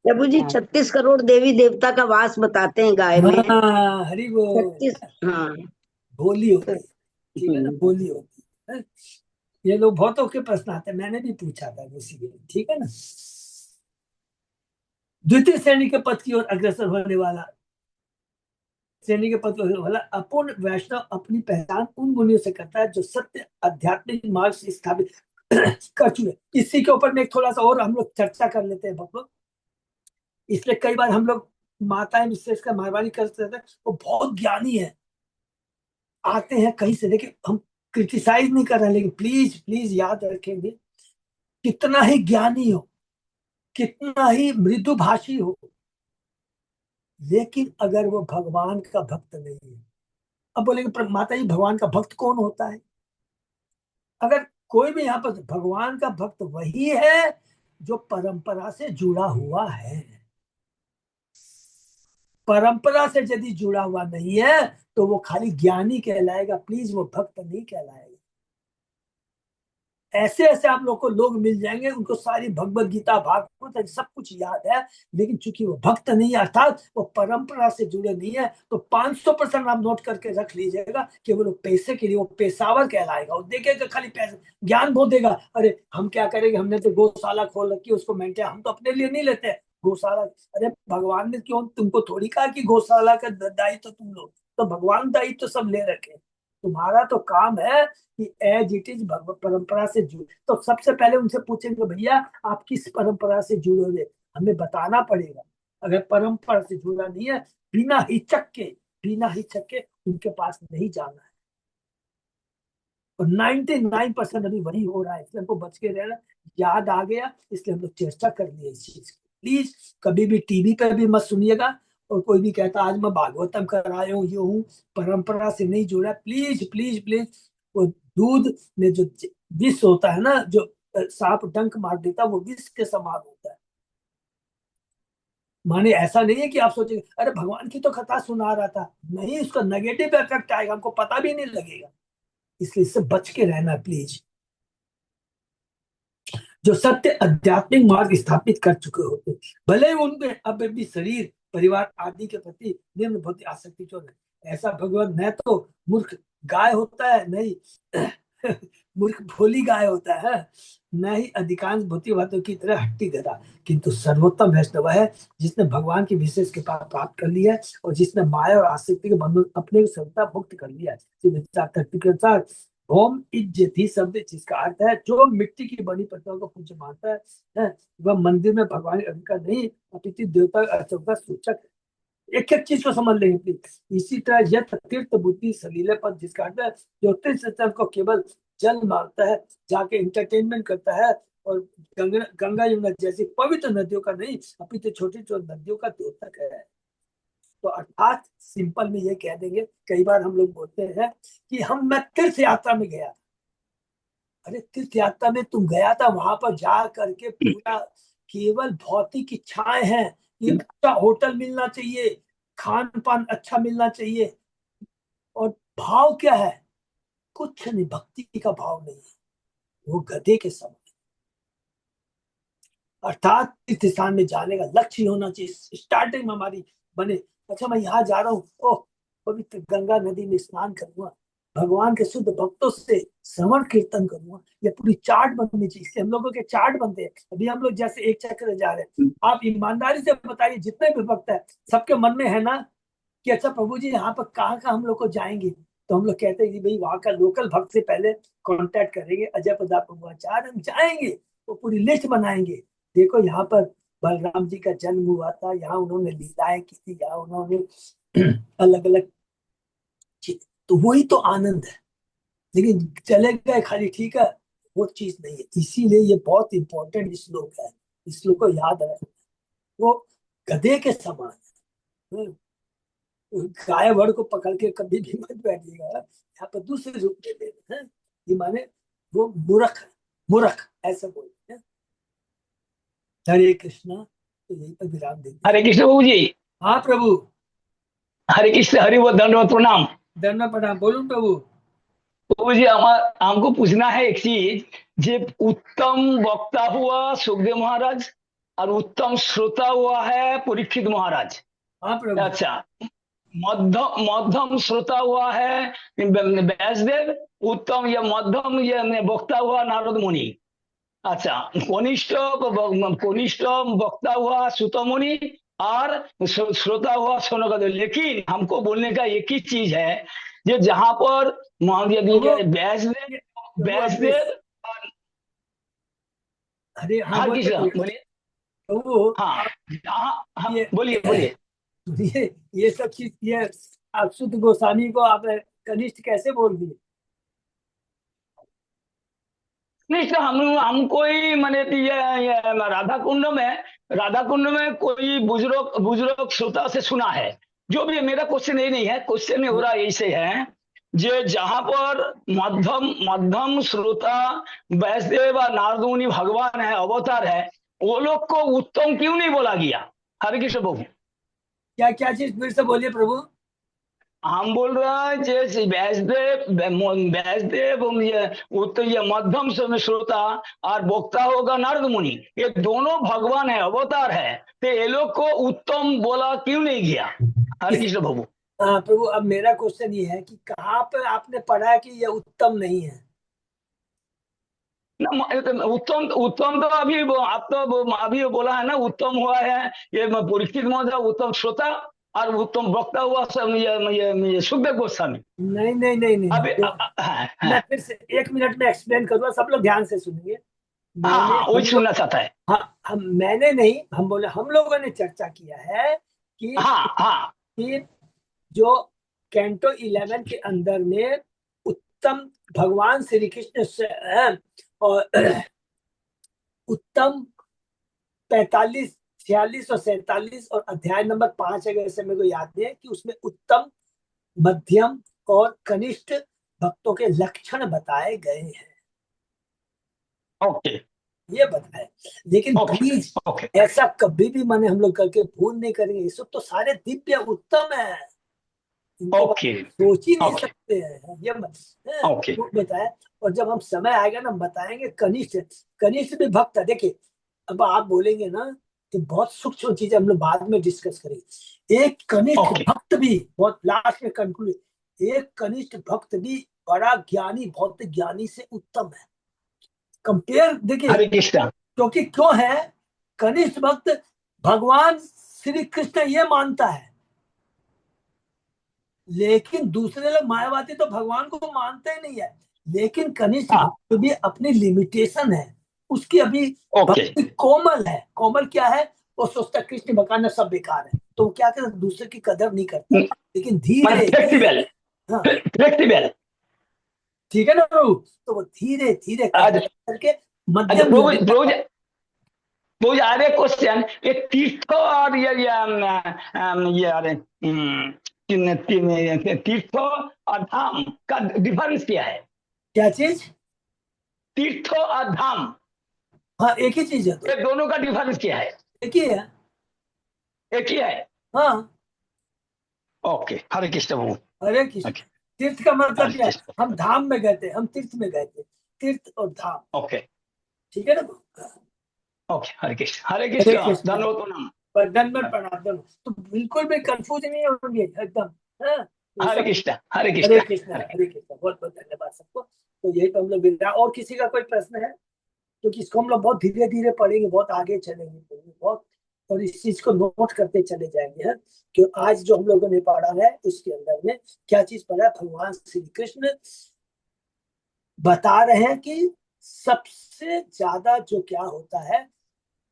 प्रभु जी है। हाँ। 36 करोड़ देवी देवता का वास बताते हैं गाय में। हाँ, हरि बोल। 36। हाँ। भोली तो होती है, ठीक है ना, भोली होती है। ये लोग बहुतों के प्रश्न आते हैं, मैंने भी पूछा था इसीलिए, ठीक है ना। द्वितीय श्रेणी के पद की ओर अग्रसर होने वाला, श्रेणी के पद की ओर होने वाला अपूर्ण वैष्णव अपनी पहचान उन मुनियों से करता है जो सत्य आध्यात्मिक मार्ग से स्थापित कर चुके। इसी के ऊपर में एक थोड़ा सा और हम लोग चर्चा कर लेते हैं भक्त लोग। इसलिए कई बार हम लोग माताएं विशेष का मेहरबानी करते रहते हैं, वो बहुत ज्ञानी है, आते हैं कहीं से, लेकिन हम क्रिटिसाइज नहीं कर रहे हैं, लेकिन प्लीज प्लीज याद रखेंगे, कितना ही ज्ञानी हो, कितना ही मृदु भाषी हो, लेकिन अगर वो भगवान का भक्त नहीं है। अब बोलेंगे माता जी, भगवान का भक्त कौन होता है? अगर कोई भी यहाँ पर, भगवान का भक्त वही है जो परंपरा से जुड़ा हुआ है। परंपरा से यदि जुड़ा हुआ नहीं है तो वो खाली ज्ञानी कहलाएगा, प्लीज वो भक्त नहीं कहलाएगा। ऐसे ऐसे आप लोग को लोग मिल जाएंगे, उनको सारी भगवत गीता भागवत सब कुछ याद है, लेकिन चूंकि वो भक्त नहीं है, अर्थात वो परंपरा से जुड़े नहीं है, तो 500% आप नोट करके रख लीजिएगा कि वो लोग पैसे के लिए, वो पेशावर कहलाएगा। वो देखेगा खाली पैसे, ज्ञान बहुत देगा, अरे हम क्या करेंगे, हमने तो गौशाला खोल रखी है, उसको मेंटेन हम तो अपने लिए नहीं लेते गौशाला। अरे भगवान ने क्यों तुमको थोड़ी कहा कि गौशाला का दायित्व तुम लो, तो भगवान दायित्व तो सब ले रखे। तुम्हारा तो काम है कि एज इट इज भगवत परंपरा से जुड़े। तो सबसे पहले उनसे पूछेंगे, भैया आप किस परंपरा से जुड़ोगे, हमें बताना पड़ेगा। अगर परंपरा से जुड़ा नहीं है, बिना हिचक के, बिना हिचक के उनके पास नहीं जाना है। और 99% अभी वही हो रहा है, इसलिए हमको बच के रहना। याद आ गया इसलिए हम लोग चर्चा कर लिए इस चीज की। प्लीज कभी भी टीवी पे भी मत सुनिएगा, और कोई भी कहता आज मैं भागवतम कर आया हूँ, ये हूँ, परंपरा से नहीं जुड़ा, प्लीज प्लीज प्लीज। वो दूध में जो विष होता है ना, जो सांप डंक मार देता है, वो विष के समान होता है। माने ऐसा नहीं है कि आप सोचेंगे अरे भगवान की तो कथा सुना रहा था, नहीं, उसका नेगेटिव इफेक्ट आएगा, हमको पता भी नहीं लगेगा। इसलिए इससे बच के रहना प्लीज। जो सत्य आध्यात्मिक मार्ग स्थापित कर चुके होते, भले ही उनमें अब भी शरीर परिवार आदि के प्रति निम्न भौतिक आसक्ति क्यों नहीं। ऐसा भगवान न तो मूर्ख गाय होता है, नहीं मूर्ख भोली गाय होता है, न ही अधिकांश भौतिक बातों की तरह हट्टी गधा, किंतु सर्वोत्तम वैष्णव है जिसने भगवान की विशेष कृपा प्राप्त कर लिया है, और जिसने माया और आसक्ति के बंधन अपने सर्वथा मुक्त कर लिया है। के अनुसार होम इज्जती शब्द जिसका अर्थ है जो मिट्टी की बनी प्रतिमाओं को पूज्य मानता है, वह मंदिर में भगवान का नहीं अपितु देवता अर्चक का सूचक है। एक एक चीज को समझ लेंगे प्लीज। इसी तरह यह तीर्थ बुद्धि सलीले पद जिसका अर्थ है जो तीर्थ स्थल को केवल जल मानता है, जाके इंटरटेनमेंट करता है, और गंगा यमुना जैसी पवित्र नदियों का नहीं अपितु छोटी छोटी नदियों का द्योतक है। तो अर्थात सिंपल में ये कह देंगे, कई बार हम लोग बोलते हैं कि मैं तीर्थ यात्रा में गया। अरे तीर्थ यात्रा में तुम गया था, वहां पर जा करके पूरा केवल भौतिक इच्छाएं हैं कि अच्छा होटल मिलना चाहिए, खान पान अच्छा मिलना चाहिए, और भाव क्या है? कुछ नहीं, भक्ति का भाव नहीं है, वो गधे के समान। अर्थात तीर्थ स्थान में जाने का लक्ष्य होना चाहिए, स्टार्टिंग में हमारी बने, अच्छा मैं यहाँ जा रहा हूँ, ओह पवित्र गंगा नदी में स्नान करूंगा, भगवान के शुद्ध भक्तों से श्रवण कीर्तन करूंगा। ये पूरी चार्ट बननी चाहिए, इससे हम लोगों के चार्ट बनते हैं। अभी हम लोग जैसे एक चक्कर जा रहे हैं, आप ईमानदारी से बताइए जितने भी भक्त है सबके मन में है ना कि अच्छा प्रभु जी यहाँ पर कहाँ कहाँ हम लोग को जाएंगे। तो हम लोग कहते हैं कि भाई वहां का लोकल भक्त से पहले कांटेक्ट करेंगे, अजय प्रताप प्रभुआचार्य हम जाएंगे, वो पूरी लिस्ट बनाएंगे। देखो यहाँ पर बलराम जी का जन्म हुआ था, यहाँ उन्होंने लीलाएं की थी, यहाँ उन्होंने अलग अलग चीज, तो वही तो आनंद है। लेकिन चले गए खाली, ठीक है, वो चीज नहीं है। इसीलिए ये बहुत इंपॉर्टेंट श्लोक है, इस श्लोक को याद रखना। वो गधे के समान है। गाय वड़ को पकड़ के कभी भी मत बैठिएगा, यहाँ पर दूसरे रूप में लेना है। ये माने वो मूर्ख है, मूर्ख ऐसा बोलते हैं। हरे कृष्णा, तो यही पर विराम देते हैं। हरे कृष्ण बाबू जी। हाँ प्रभु। हरे कृष्ण, हरि वो दंडवत प्रणाम। धन्यवाद प्रणाम, बोलूं प्रभु। बाबू जी हमको पूछना है एक चीज, जे उत्तम वक्ता हुआ सुखदेव महाराज और उत्तम श्रोता हुआ है परीक्षित महाराज। हाँ प्रभु। अच्छा, मध्यम मध्यम श्रोता हुआ है व्यासदेव, उत्तम या मध्यम या वक्ता हुआ नारद मुनि। अच्छा, कनिष्ठ कनिष्ठ वक्ता हुआ सुत मुनि और श्रोता हुआ सौनकादेव। लेकिन हमको बोलने का एक ही चीज है, जो जहां पर व्यासदेव व्यासदेव अरे हाँ हर किसी बोलिए। प्रभु। हाँ ये बोलिए बोलिए। ये सब चीज, ये आप शुद्ध गोस्वामी को आप कनिष्ठ कैसे बोल दिए? नहीं तो हम कोई मैंने ये राधा कुंड में कोई बुजुर्ग बुजुर्ग श्रोता से सुना है। जो भी मेरा क्वेश्चन ये नहीं है, क्वेश्चन हो रहा ऐसे है, जो जहां पर मध्यम मध्यम श्रोता वैष्णव और नारद मुनि भगवान है, अवतार है, वो लोग को उत्तम क्यों नहीं बोला गया? हरे कृष्ण प्रभु। क्या क्या चीज फिर से बोलिए प्रभु। हम बोल रहे हैं जैसे व्यासदेव ये मध्यम से श्रोता और वक्ता होगा नारद मुनि, ये दोनों भगवान है, अवतार है, तो ये लोग को उत्तम बोला क्यों नहीं गया? हरे कृष्ण प्रभु। हाँ प्रभु, अब मेरा क्वेश्चन ये है कि कहाँ पर आपने पढ़ा है कि ये उत्तम नहीं है? उत्तम उत्तम तो अभी आप तो अभी बोला है ना, उत्तम हुआ है ये परीक्षित महोदय, उत्तम श्रोता और उत्तम वक्ता हुआ ये सुखदेव गोस्वामी। नहीं नहीं नहीं नहीं, अभी मैं फिर से 1 मिनट में एक्सप्लेन करूंगा, सब लोग ध्यान से सुनिए। हाँ वही सुनना चाहता है। हाँ, मैंने नहीं, हम बोले हम लोगों ने चर्चा किया है कि हाँ कि जो कैंटो 11 के अंदर में उत्तम भगवान श्री कृष्ण से और उत्तम 45, 46 और 47 और अध्याय नंबर 5 अगर ऐसे मेरे को याद है कि उसमें उत्तम, मध्यम और कनिष्ठ भक्तों के लक्षण बताए गए हैं। ओके, ये बताए। लेकिन प्लीज ऐसा कभी भी माने हम लोग करके भूल नहीं करेंगे, ये सब तो सारे दिव्य उत्तम है, सोच ही नहीं सकते हैं। ये बताया। और जब हम समय आएगा ना, हम बताएंगे कनिष्ठ, कनिष्ठ भी भक्त है। देखिए अब आप बोलेंगे ना कि बहुत सूक्ष्म चीज हम लोग बाद में डिस्कस करेंगे। एक कनिष्ठ भक्त भी, बहुत लास्ट में कंक्लूड, एक कनिष्ठ भक्त भी बड़ा ज्ञानी भौतिक ज्ञानी से उत्तम है। कंपेयर देखिए, क्योंकि क्यों है, कनिष्ठ भक्त भगवान श्री कृष्ण ये मानता है, लेकिन दूसरे लोग मायावादी तो भगवान को मानते ही नहीं है। लेकिन कनिष्ठ हाँ। भक्त भी अपनी लिमिटेशन है, उसकी अभी ओके भक्ति कोमल है। कोमल क्या है? वो सोचता है कृष्ण भगवान सब बेकार है, तो वो क्या करता है, दूसरे की कदर नहीं करता, लेकिन मैंने धीरे, फ्लेक्सिबल हाँ फ्लेक्सिबल। ठीक है ना प्रभु, तो वो धीरे धीरे आज करके अच्छा मध्यम प्रभु योगी प्रभु जी, प्रभु जी, अरे क्वेश्चन, ये तीर्थ और ये अरे तीर्थ और धाम का डिफरेंस क्या है? क्या चीज? तीर्थ और धाम, हाँ एक ही चीज है, तो ये दोनों का डिफरेंस क्या है? एक ही है। एक ही है? हाँ ओके, हरे कृष्ण प्रभु। हरे कृष्ण। ओके, तीर्थ का मतलब हरे क्या है? कृष्ण। हम धाम में गए थे, हम तीर्थ में गए थे, तीर्थ और धाम, ओके ठीक है ना। ओके, हरे कृष्ण, हरे हरे कृष्ण, कृष्ण। धन्यवाद प्रणाम। पर दंडवत प्रणाम दोनों, तो बिल्कुल भी कंफ्यूज नहीं होंगे एकदम। हाँ ये हरे सब। कृष्ण, हरे हरे कृष्ण, कृष्ण हरे। हरे कृष्ण, बहुत बहुत धन्यवाद सबको। तो यही तो हम लोग विदा। और किसी का कोई प्रश्न है? क्योंकि इसको हम लोग बहुत धीरे धीरे पढ़ेंगे, बहुत आगे चलेंगे बहुत, और इस चीज को नोट करते चले जाएंगे। है कि आज जो हम लोगों ने पढ़ा है उसके अंदर में क्या चीज पढ़ा है, भगवान श्री कृष्ण बता रहे हैं कि सबसे ज्यादा जो क्या होता है,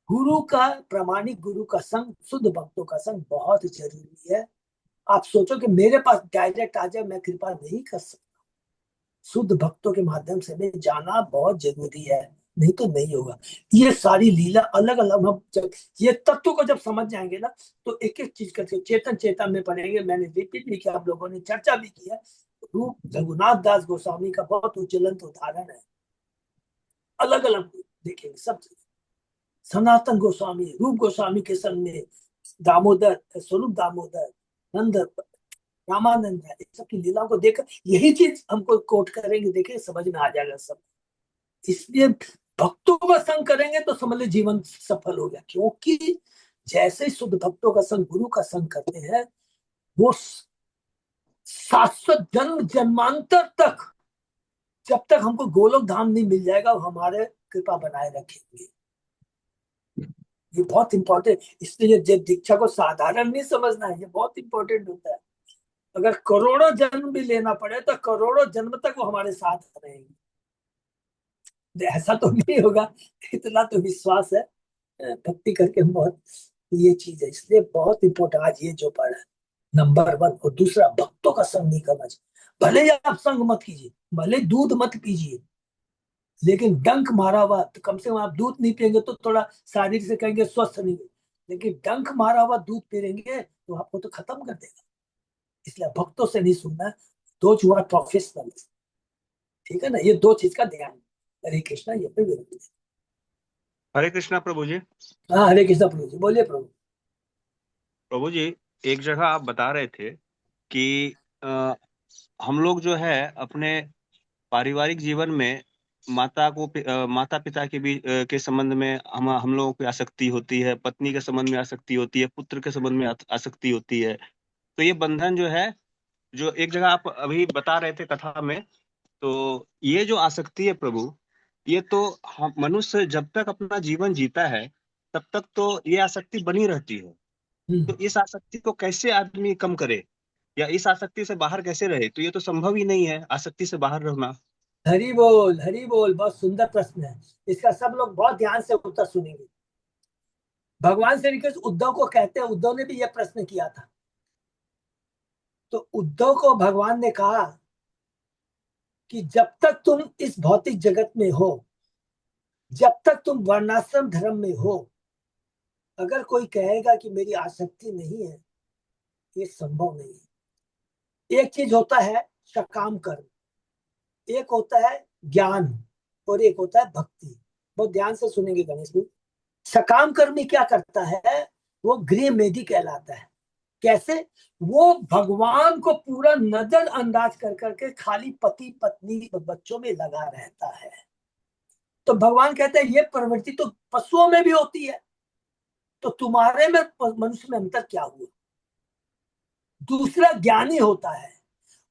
गुरु का, प्रामाणिक गुरु का संग, शुद्ध भक्तों का संग बहुत जरूरी है। आप सोचो कि मेरे पास डायरेक्ट आ जाए, मैं कृपा नहीं कर सकता, शुद्ध भक्तों के माध्यम से में जाना बहुत जरूरी है, नहीं तो नहीं होगा। ये सारी लीला अलग अलग, हम जब ये तत्व को जब समझ जाएंगे ना, तो एक एक चीज करके चेतन चेतन में पढ़ेंगे। मैंने रिपीट भी किया, हम लोगों ने चर्चा भी की है। रूप रघुनाथ दास गोस्वामी का बहुत उज्ज्वलंत उदाहरण है, अलग अलग देखेंगे सब। सनातन गोस्वामी, रूप गोस्वामी के संग में दामोदर, स्वरूप दामोदर, नंद, रामानंद है, इन सब की लीलाओं को देखकर यही चीज हमको कोट करेंगे, देखें समझ में आ जाएगा सब। इसलिए भक्तों का संग करेंगे तो समझ लीजिए जीवन सफल हो गया, क्योंकि जैसे ही शुद्ध भक्तों का संग, गुरु का संग करते हैं, वो शाश्वत जन्म जन्मांतर तक, जब तक हमको गोलोक धाम नहीं मिल जाएगा, वो हमारे कृपा बनाए रखेंगे। ये बहुत इंपॉर्टेंट, इसलिए जब दीक्षा को साधारण नहीं समझना है, ये बहुत इंपॉर्टेंट होता है। अगर करोड़ों जन्म भी लेना पड़े तो करोड़ों जन्म तक वो हमारे साथ रहेंगे। ऐसा तो नहीं होगा, इतना तो विश्वास है, भक्ति करके हम बहुत, ये चीज है, इसलिए बहुत इंपॉर्टेंट आज ये जो पढ़ा है, नंबर वन। और दूसरा, भक्तों का संग नहीं करना चाहिए। भले ही आप संग मत कीजिए, भले दूध मत पीजिए, लेकिन डंक मारा हुआ, तो कम से कम आप दूध नहीं पियेंगे तो थोड़ा शारीर से कहेंगे स्वस्थ नहीं हुए, लेकिन डंक मारा हुआ दूध पियेंगे तो आपको तो खत्म कर देगा। इसलिए भक्तों से नहीं सुनना, दो हुआ प्रोफेशनल, ठीक है ना। ये दो चीज का ध्यान। हरे कृष्णा, ये पे विनती है। हरे कृष्णा प्रभु जी। हाँ हरे कृष्णा प्रभु जी, बोलिए प्रभु। प्रभु जी, एक जगह आप बता रहे थे कि हम लोग जो है अपने पारिवारिक जीवन में माता पिता के भी के संबंध में हम लोगों की आसक्ति होती है, पत्नी के संबंध में आसक्ति होती है, पुत्र के संबंध में आसक्ति होती है। तो ये बंधन जो है, जो एक जगह आप अभी बता रहे थे कथा में, तो ये जो आसक्ति है प्रभु, ये तो हम मनुष्य जब तक अपना जीवन जीता है तब तक तो ये आसक्ति बनी रहती है। तो इस आसक्ति को कैसे आदमी कम करे, या इस आसक्ति से बाहर कैसे रहे? तो ये तो संभव ही नहीं है आसक्ति से बाहर रहना। हरि बोल हरि बोल, बहुत सुंदर प्रश्न है, इसका सब लोग बहुत ध्यान से उत्तर सुनेंगे। भगवान श्री कृष्ण उद्धव को कहते हैं, उद्धव ने भी यह प्रश्न किया था, तो उद्धव को भगवान ने कहा कि जब तक तुम इस भौतिक जगत में हो, जब तक तुम वर्णाश्रम धर्म में हो, अगर कोई कहेगा कि मेरी आसक्ति नहीं है, ये संभव नहीं है। एक चीज होता है सकाम कर्म, एक होता है ज्ञान, और एक होता है भक्ति। बहुत ध्यान से सुनेंगे गणेश जी। सकाम कर्मी क्या करता है, वो गृह मेधी कहलाता है। कैसे? वो भगवान को पूरा नजरअंदाज कर करके खाली पति पत्नी बच्चों में लगा रहता है। तो भगवान कहते हैं ये प्रवृत्ति तो पशुओं में भी होती है, तो तुम्हारे में मनुष्य में अंतर क्या हुआ? दूसरा ज्ञानी होता है,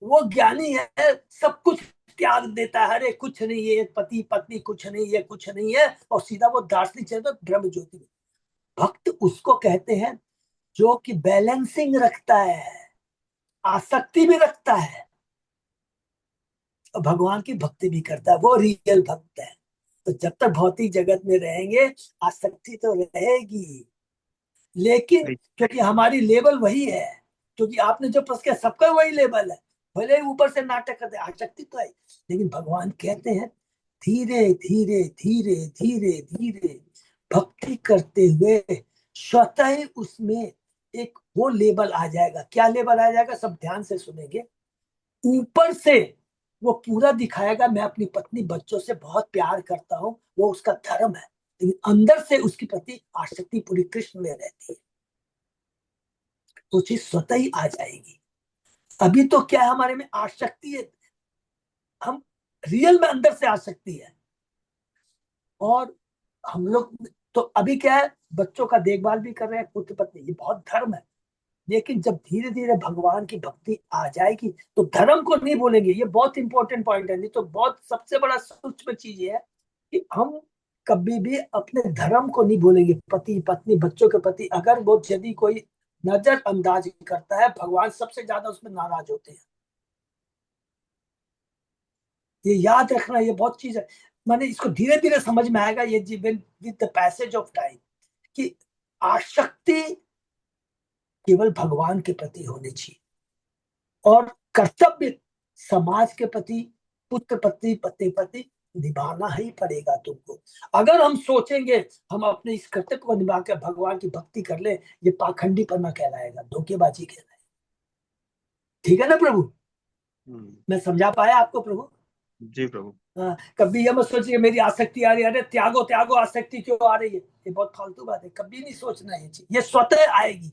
वो ज्ञानी है, सब कुछ त्याग देता है, अरे कुछ नहीं है, पति पत्नी कुछ नहीं है, कुछ नहीं है, और सीधा वो दार्शनिक चेतन ब्रह्म ज्योति में। भक्त उसको कहते हैं जो कि बैलेंसिंग रखता है, आसक्ति भी रखता है, भगवान की भक्ति भी करता है, वो रियल भक्त है। तो जब तक भौतिक जगत में रहेंगे आसक्ति तो रहेगी, लेकिन क्योंकि हमारी लेवल वही है, क्योंकि आपने जो प्रश्न किया सबका वही लेवल है, भले ही ऊपर से नाटक करते आसक्ति तो है, लेकिन भगवान कहते हैं धीरे धीरे धीरे धीरे धीरे भक्ति करते हुए स्वतः ही उसमें एक वो लेवल आ जाएगा। क्या लेवल आ जाएगा, सब ध्यान से सुनेंगे। ऊपर से वो पूरा दिखाएगा मैं अपनी पत्नी बच्चों से बहुत प्यार करता हूँ, वो उसका धर्म है, लेकिन अंदर से उसके प्रति आसक्ति पूरी कृष्ण में रहती है, वो चीज स्वतः ही आ जाएगी। अभी तो क्या है, हमारे में आसक्ति है, हम रियल में अंदर से आसक्ति है। और हम लोग तो अभी क्या है, बच्चों का देखभाल भी कर रहे हैं, पुत्र पत्नी, ये बहुत धर्म है। लेकिन जब धीरे धीरे भगवान की भक्ति आ जाएगी तो धर्म को नहीं बोलेंगे। ये बहुत इंपॉर्टेंट पॉइंट है, नहीं तो बहुत सबसे बड़ा सूक्ष्म चीज है कि हम कभी भी अपने धर्म को नहीं बोलेंगे। पति पत्नी बच्चों के प्रति अगर वो यदि कोई नजरअंदाज करता है, भगवान सबसे ज्यादा उसमें नाराज होते हैं। ये याद रखना, ये बहुत चीज है। मैंने इसको धीरे धीरे समझ में आएगा ये जीवन with the passage of time, कि आसक्ति केवल भगवान के प्रति होनी चाहिए, और कर्तव्य समाज के प्रति, पुत्र पत्नी पति पति निभाना ही पड़ेगा तुमको। अगर हम सोचेंगे हम अपने इस कर्तव्य को निभा कर भगवान की भक्ति कर ले, ये पाखंडी पन्ना कहलाएगा, धोखेबाजी कहलाएगा। ठीक है ना प्रभु? मैं समझा पाया आपको प्रभु? जी प्रभु। हाँ, कभी ये मत सोचिए मेरी आसक्ति आ रही है, अरे त्यागो त्यागो आसक्ति क्यों आ रही है, ये बहुत फालतू बात है, कभी नहीं सोचना ये चीज, ये स्वतः आएगी।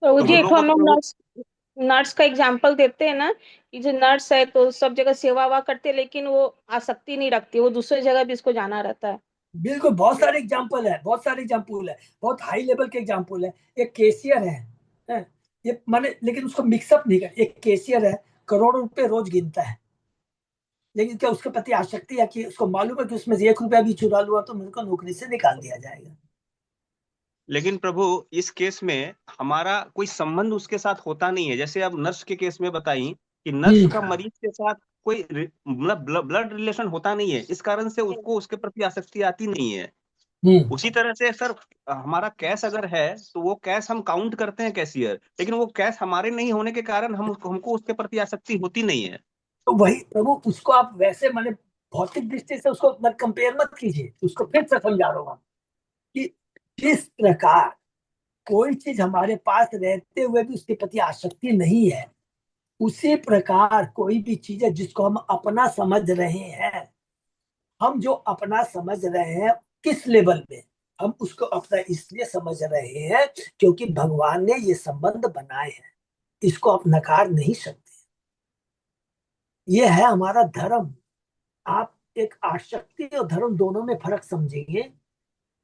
तो तो जी हम एक लोगों हम को लोग प्रभु नर्स का एग्जाम्पल देते हैं ना, कि जो नर्स है तो सब जगह सेवा वा करते हैं, लेकिन वो आसक्ति नहीं रखती, वो दूसरी जगह भी इसको जाना रहता है। बिल्कुल, बहुत सारे एग्जाम्पल है, बहुत सारे एग्जाम्पल है, बहुत हाई लेवल के एग्जाम्पल है। एक केशियर है, ये माने, लेकिन उसको मिक्सअप नहीं कर। एक केशियर है, करोड़ों रुपए रोज गिनता है, लेकिन क्या उसके प्रति आसक्ति है कि उसको मालूम है कि उसमें से 1 रुपया भी चुरा लूंगा तो मुझको नौकरी से निकाल दिया जाएगा। लेकिन प्रभु इस केस में हमारा कोई संबंध उसके साथ होता नहीं है। जैसे अब नर्स के केस में बताई कि नर्स का मरीज के साथ कोई मतलब ब्लड रिलेशन होता नहीं है, इस कारण से उसको उसके प्रति आसक्ति आती नहीं है। उसी तरह से सर हमारा कैश अगर है तो वो कैश हम काउंट करते हैं कैशियर, लेकिन वो कैश हमारे नहीं होने के कारण हमको उसके प्रति आसक्ति होती नहीं है। तो वही प्रभु, उसको आप वैसे माने भौतिक दृष्टि से उसको मत कंपेयर मत कीजिए, उसको फिर से समझा रहा हूँ कि जिस प्रकार कोई चीज हमारे पास रहते हुए भी उसके प्रति आसक्ति नहीं है, उसी प्रकार कोई भी चीज है जिसको हम अपना समझ रहे हैं, हम जो अपना समझ रहे हैं किस लेवल में, हम उसको अपना इसलिए समझ रहे हैं क्योंकि भगवान ने ये संबंध बनाए हैं, इसको आप नकार नहीं सकते। ये है हमारा धर्म। आप एक आसक्ति और धर्म दोनों में फर्क समझेंगे।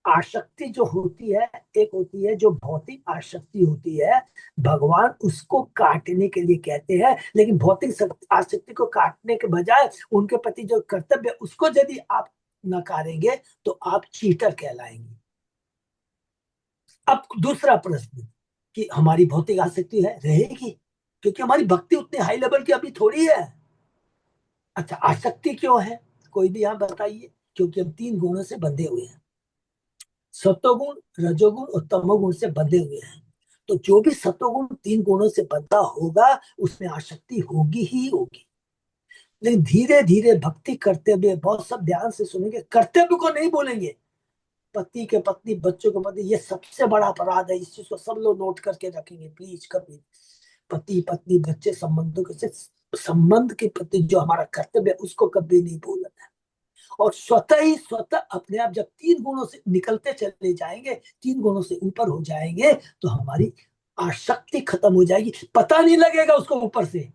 आसक्ति जो होती है, एक होती है जो भौतिक आसक्ति होती है, भगवान उसको काटने के लिए कहते हैं, लेकिन भौतिक आसक्ति को काटने के बजाय उनके प्रति जो कर्तव्य उसको यदि आप नकारेंगे तो आप चीटर कहलाएंगे। अब दूसरा प्रश्न कि हमारी भौतिक आसक्ति है, रहेगी, क्योंकि हमारी भक्ति उतने हाई लेवल की अभी थोड़ी है। अच्छा, आसक्ति क्यों है, कोई भी यहाँ बताइए? क्योंकि हम 3 गुणों से बंधे हुए हैं, सत्वगुण, रजोगुण और तमोगुण से बंधे हुए हैं। तो जो भी सत्वगुण 3 गुणों से बंधा होगा उसमें आसक्ति होगी ही होगी। लेकिन धीरे धीरे भक्ति करते हुए, बहुत सब ध्यान से सुनेंगे, कर्तव्य को नहीं बोलेंगे, पति के पत्नी बच्चों के प्रति, ये सबसे बड़ा अपराध है, इस चीज को सब लोग नोट करके रखेंगे प्लीज। कभी पति पत्नी बच्चे संबंधों के संबंध के प्रति जो हमारा कर्तव्य है उसको कभी नहीं बोलना है। और स्वतः ही स्वतः अपने आप जब 3 गुणों से निकलते चले जाएंगे, 3 गुणों से ऊपर हो जाएंगे, तो हमारी आसक्ति खत्म हो जाएगी। पता नहीं लगेगा उसको, ऊपर से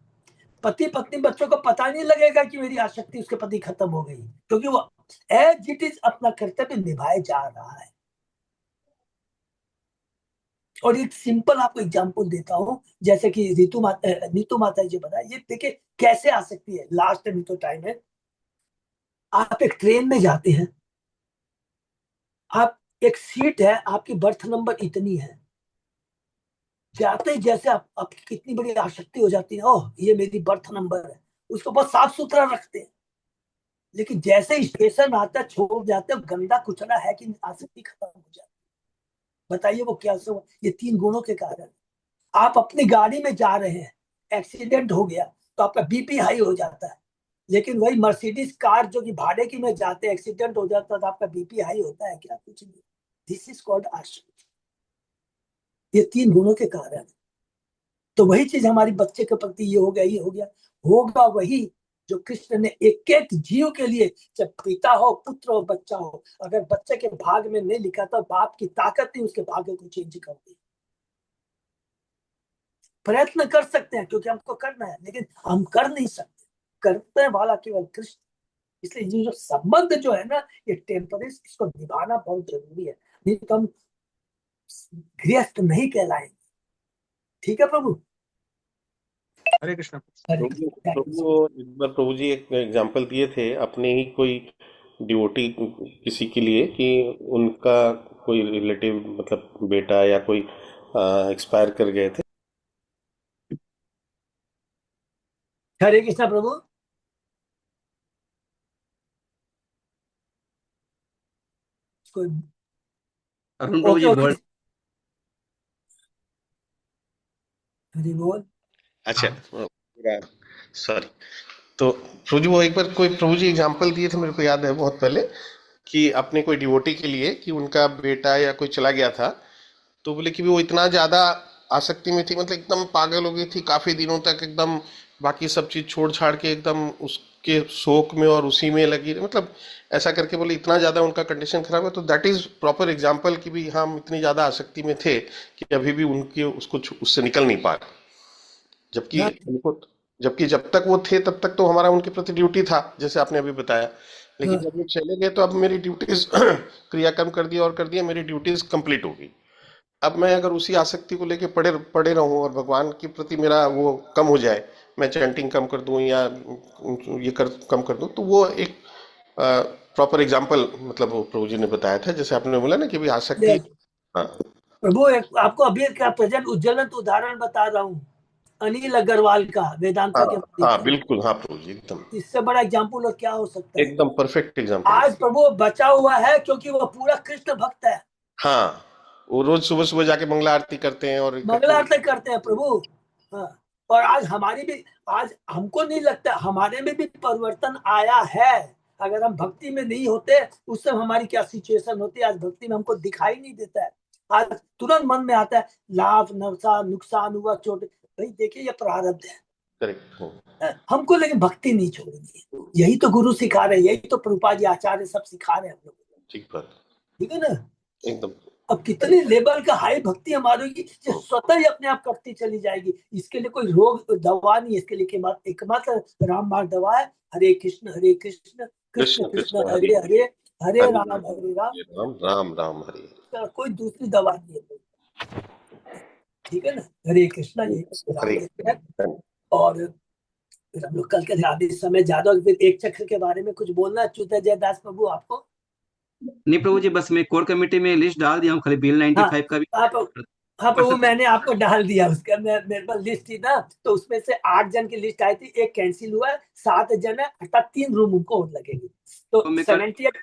पति पत्नी बच्चों को पता नहीं लगेगा कि मेरी आसक्ति उसके प्रति खत्म हो गई, क्योंकि वो एज इट इज अपना कर्तव्य निभाए जा रहा है। और एक सिंपल आपको एग्जांपल देता हूं, जैसे कि नीतू माता जी बताया, ये देखिए कैसे आ सकती है। लास्ट में तो टाइम है, आप एक ट्रेन में जाते हैं, आप एक सीट है, आपकी बर्थ नंबर इतनी है, जाते ही जैसे आपकी कितनी बड़ी आसक्ति हो जाती है, ओह ये मेरी बर्थ नंबर है, उसको बहुत साफ सुथरा रखते हैं, लेकिन जैसे स्टेशन आता है छोड़ जाते हैं, गंदा कुचला है कि आसक्ति खत्म हो जाती है। बताइए वो क्या सब, ये 3 गुणों के कारण। आप अपनी गाड़ी में जा रहे हैं, एक्सीडेंट हो गया तो आपका बीपी हाई हो जाता है, लेकिन वही मर्सिडीज कार जो कि भाड़े की में जाते हैं, एक्सीडेंट हो जाता है तो आपका बीपी हाई होता है क्या? कुछ नहीं। दिस इज कॉल्ड आसक्ति। ये 3 गुणों के कारण। तो वही चीज हमारी बच्चे के प्रति ये हो गया, ये हो गया, होगा वही जो कृष्ण ने एक एक जीव के लिए, जब पिता हो, पुत्र हो, बच्चा हो, अगर बच्चे के भाग में नहीं लिखा तो बाप की ताकत नहीं उसके भाग्य को चेंज कर दी। प्रयत्न कर सकते हैं क्योंकि हमको करना है, लेकिन हम कर नहीं सकते, करने वाला केवल कृष्ण। इसलिए ये जो संबंध जो है ना, ये टेम्परेंस, इसको निभाना बहुत जरूरी है, नहीं तो हम गृहस्थ नहीं कहलाएंगे। ठीक है प्रभु? हरे कृष्ण। हरे प्रभु कृष्ण। प्रभु एक बार प्रभु जी एक एग्जाम्पल दिए थे अपने ही कोई डिवोटी किसी के लिए कि उनका कोई रिलेटिव मतलब बेटा या कोई एक्सपायर कर गए थे। हरे कृष्ण प्रभु। कोई अरुण प्रभु जी ओके बोल। ओके, हरि बोल। अच्छा सॉरी। तो प्रभु जी वो एक बार कोई प्रभु जी एग्जाम्पल दिए थे, मेरे को याद है बहुत पहले, कि अपने कोई डिवोटी के लिए कि उनका बेटा या कोई चला गया था, तो बोले कि वो इतना ज्यादा आसक्ति में थी, मतलब एकदम पागल हो गई थी काफी दिनों तक, एकदम बाकी सब चीज छोड़ छाड़ के एकदम उसके शोक में और उसी में लगी, मतलब ऐसा करके बोले इतना ज्यादा उनका कंडीशन खराब है। तो दैट इज प्रॉपर एग्जाम्पल कि भी हम इतनी ज्यादा आसक्ति में थे कि अभी भी उनके उसको उससे निकल नहीं पा रहे, जबकि उनको, जबकि जब तक वो थे तब तक तो हमारा उनके प्रति ड्यूटी था जैसे आपने अभी बताया, लेकिन जब वो चले गए तो अब मेरी ड्यूटीज क्रियाक्रम कर दिया और कर दिया, मेरी ड्यूटीज कंप्लीट हो गई। अब मैं अगर उसी आसक्ति को लेके पड़े पड़े रहूं और भगवान के प्रति मेरा वो कम हो जाए, मैं चैंटिंग कम कर दूं या ये कम कर दूं, तो वो एक प्रॉपर एग्जाम्पल मतलब वो प्रभु जी ने बताया था, जैसे आपने बोला ना कि भी आसक्ति। हाँ प्रभु एक आपको अभी क्या प्रेजेंट उज्ज्वलंत उदाहरण बता रहा हूँ, अनिल अग्रवाल का, वेदांता के हाँ बिल्कुल, हाँ प्रभु जी एकदम, इससे बड़ा एग्जाम्पल और क्या हो सकता है? एकदम परफेक्ट एग्जाम्पल। आज प्रभु बचा हुआ है क्योंकि वो पूरा कृष्ण भक्त है। हाँ वो रोज सुबह सुबह जाके मंगला आरती करते हैं और मंगला आरती करते हैं प्रभु। हाँ, और आज हमारी भी, आज हमको नहीं लगता हमारे में भी परिवर्तन आया है। अगर हम भक्ति में नहीं होते उस समय हमारी क्या सिचुएशन होती है, आज भक्ति में हमको दिखाई नहीं देता है। आज तुरंत मन में आता है लाभ नुकसान हुआ, चोट, भाई देखिए ये प्रारब्ध है। करेक्ट। हमको लेकिन भक्ति नहीं छोड़नी है, यही तो गुरु सिखा रहे हैं, यही तो प्रभुपाद जी आचार्य सब सिखा रहे हैं हम लोग। ठीक बात, ठीक है ना? एकदम। अब कितने लेवल का हाई भक्ति हमारी की स्वतः ही अपने आप करती चली जाएगी। इसके लिए कोई रोग दवा नहीं है, इसके लिए एकमात्र रामबाण दवा है, हरे कृष्ण कृष्ण कृष्ण हरे हरे, हरे राम राम राम राम हरे। कोई दूसरी दवा नहीं है। ठीक है ना? हरे कृष्णा ये। और हम लोग कल के आदेश समय ज्यादा, फिर एक चक्र के बारे में कुछ बोलना अच्युत जयदास प्रभु आपको? नहीं प्रभु जी, बस मैं कोर कमेटी में लिस्ट डाल दिया हूँ, खाली बिल 95 का भी। हाँ प्रभु मैंने आपको डाल दिया उसका, मेरे पास लिस्ट थी ना, तो उसमें से 8 जन की लिस्ट आई थी, एक कैंसिल हुआ है, 7 जन है, अर्थात 3 रूम उनको और लगेगी, तो 78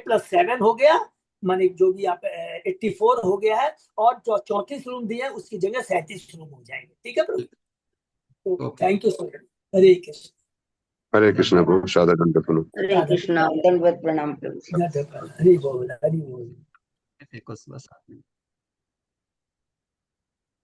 प्लस 7 हो गया, माने जो भी आप 84 हो गया है, और जो 34 रूम दिए उसकी जगह 37 रूम हो जाएंगे। ठीक है प्रभु? Thank you so much. Hare Krishna. Hare Krishna प्रभु, सादर दंडवत प्रणाम। हरे कृष्णा, दंडवत प्रणाम प्रभु। हरि बोल हरि बोल। बस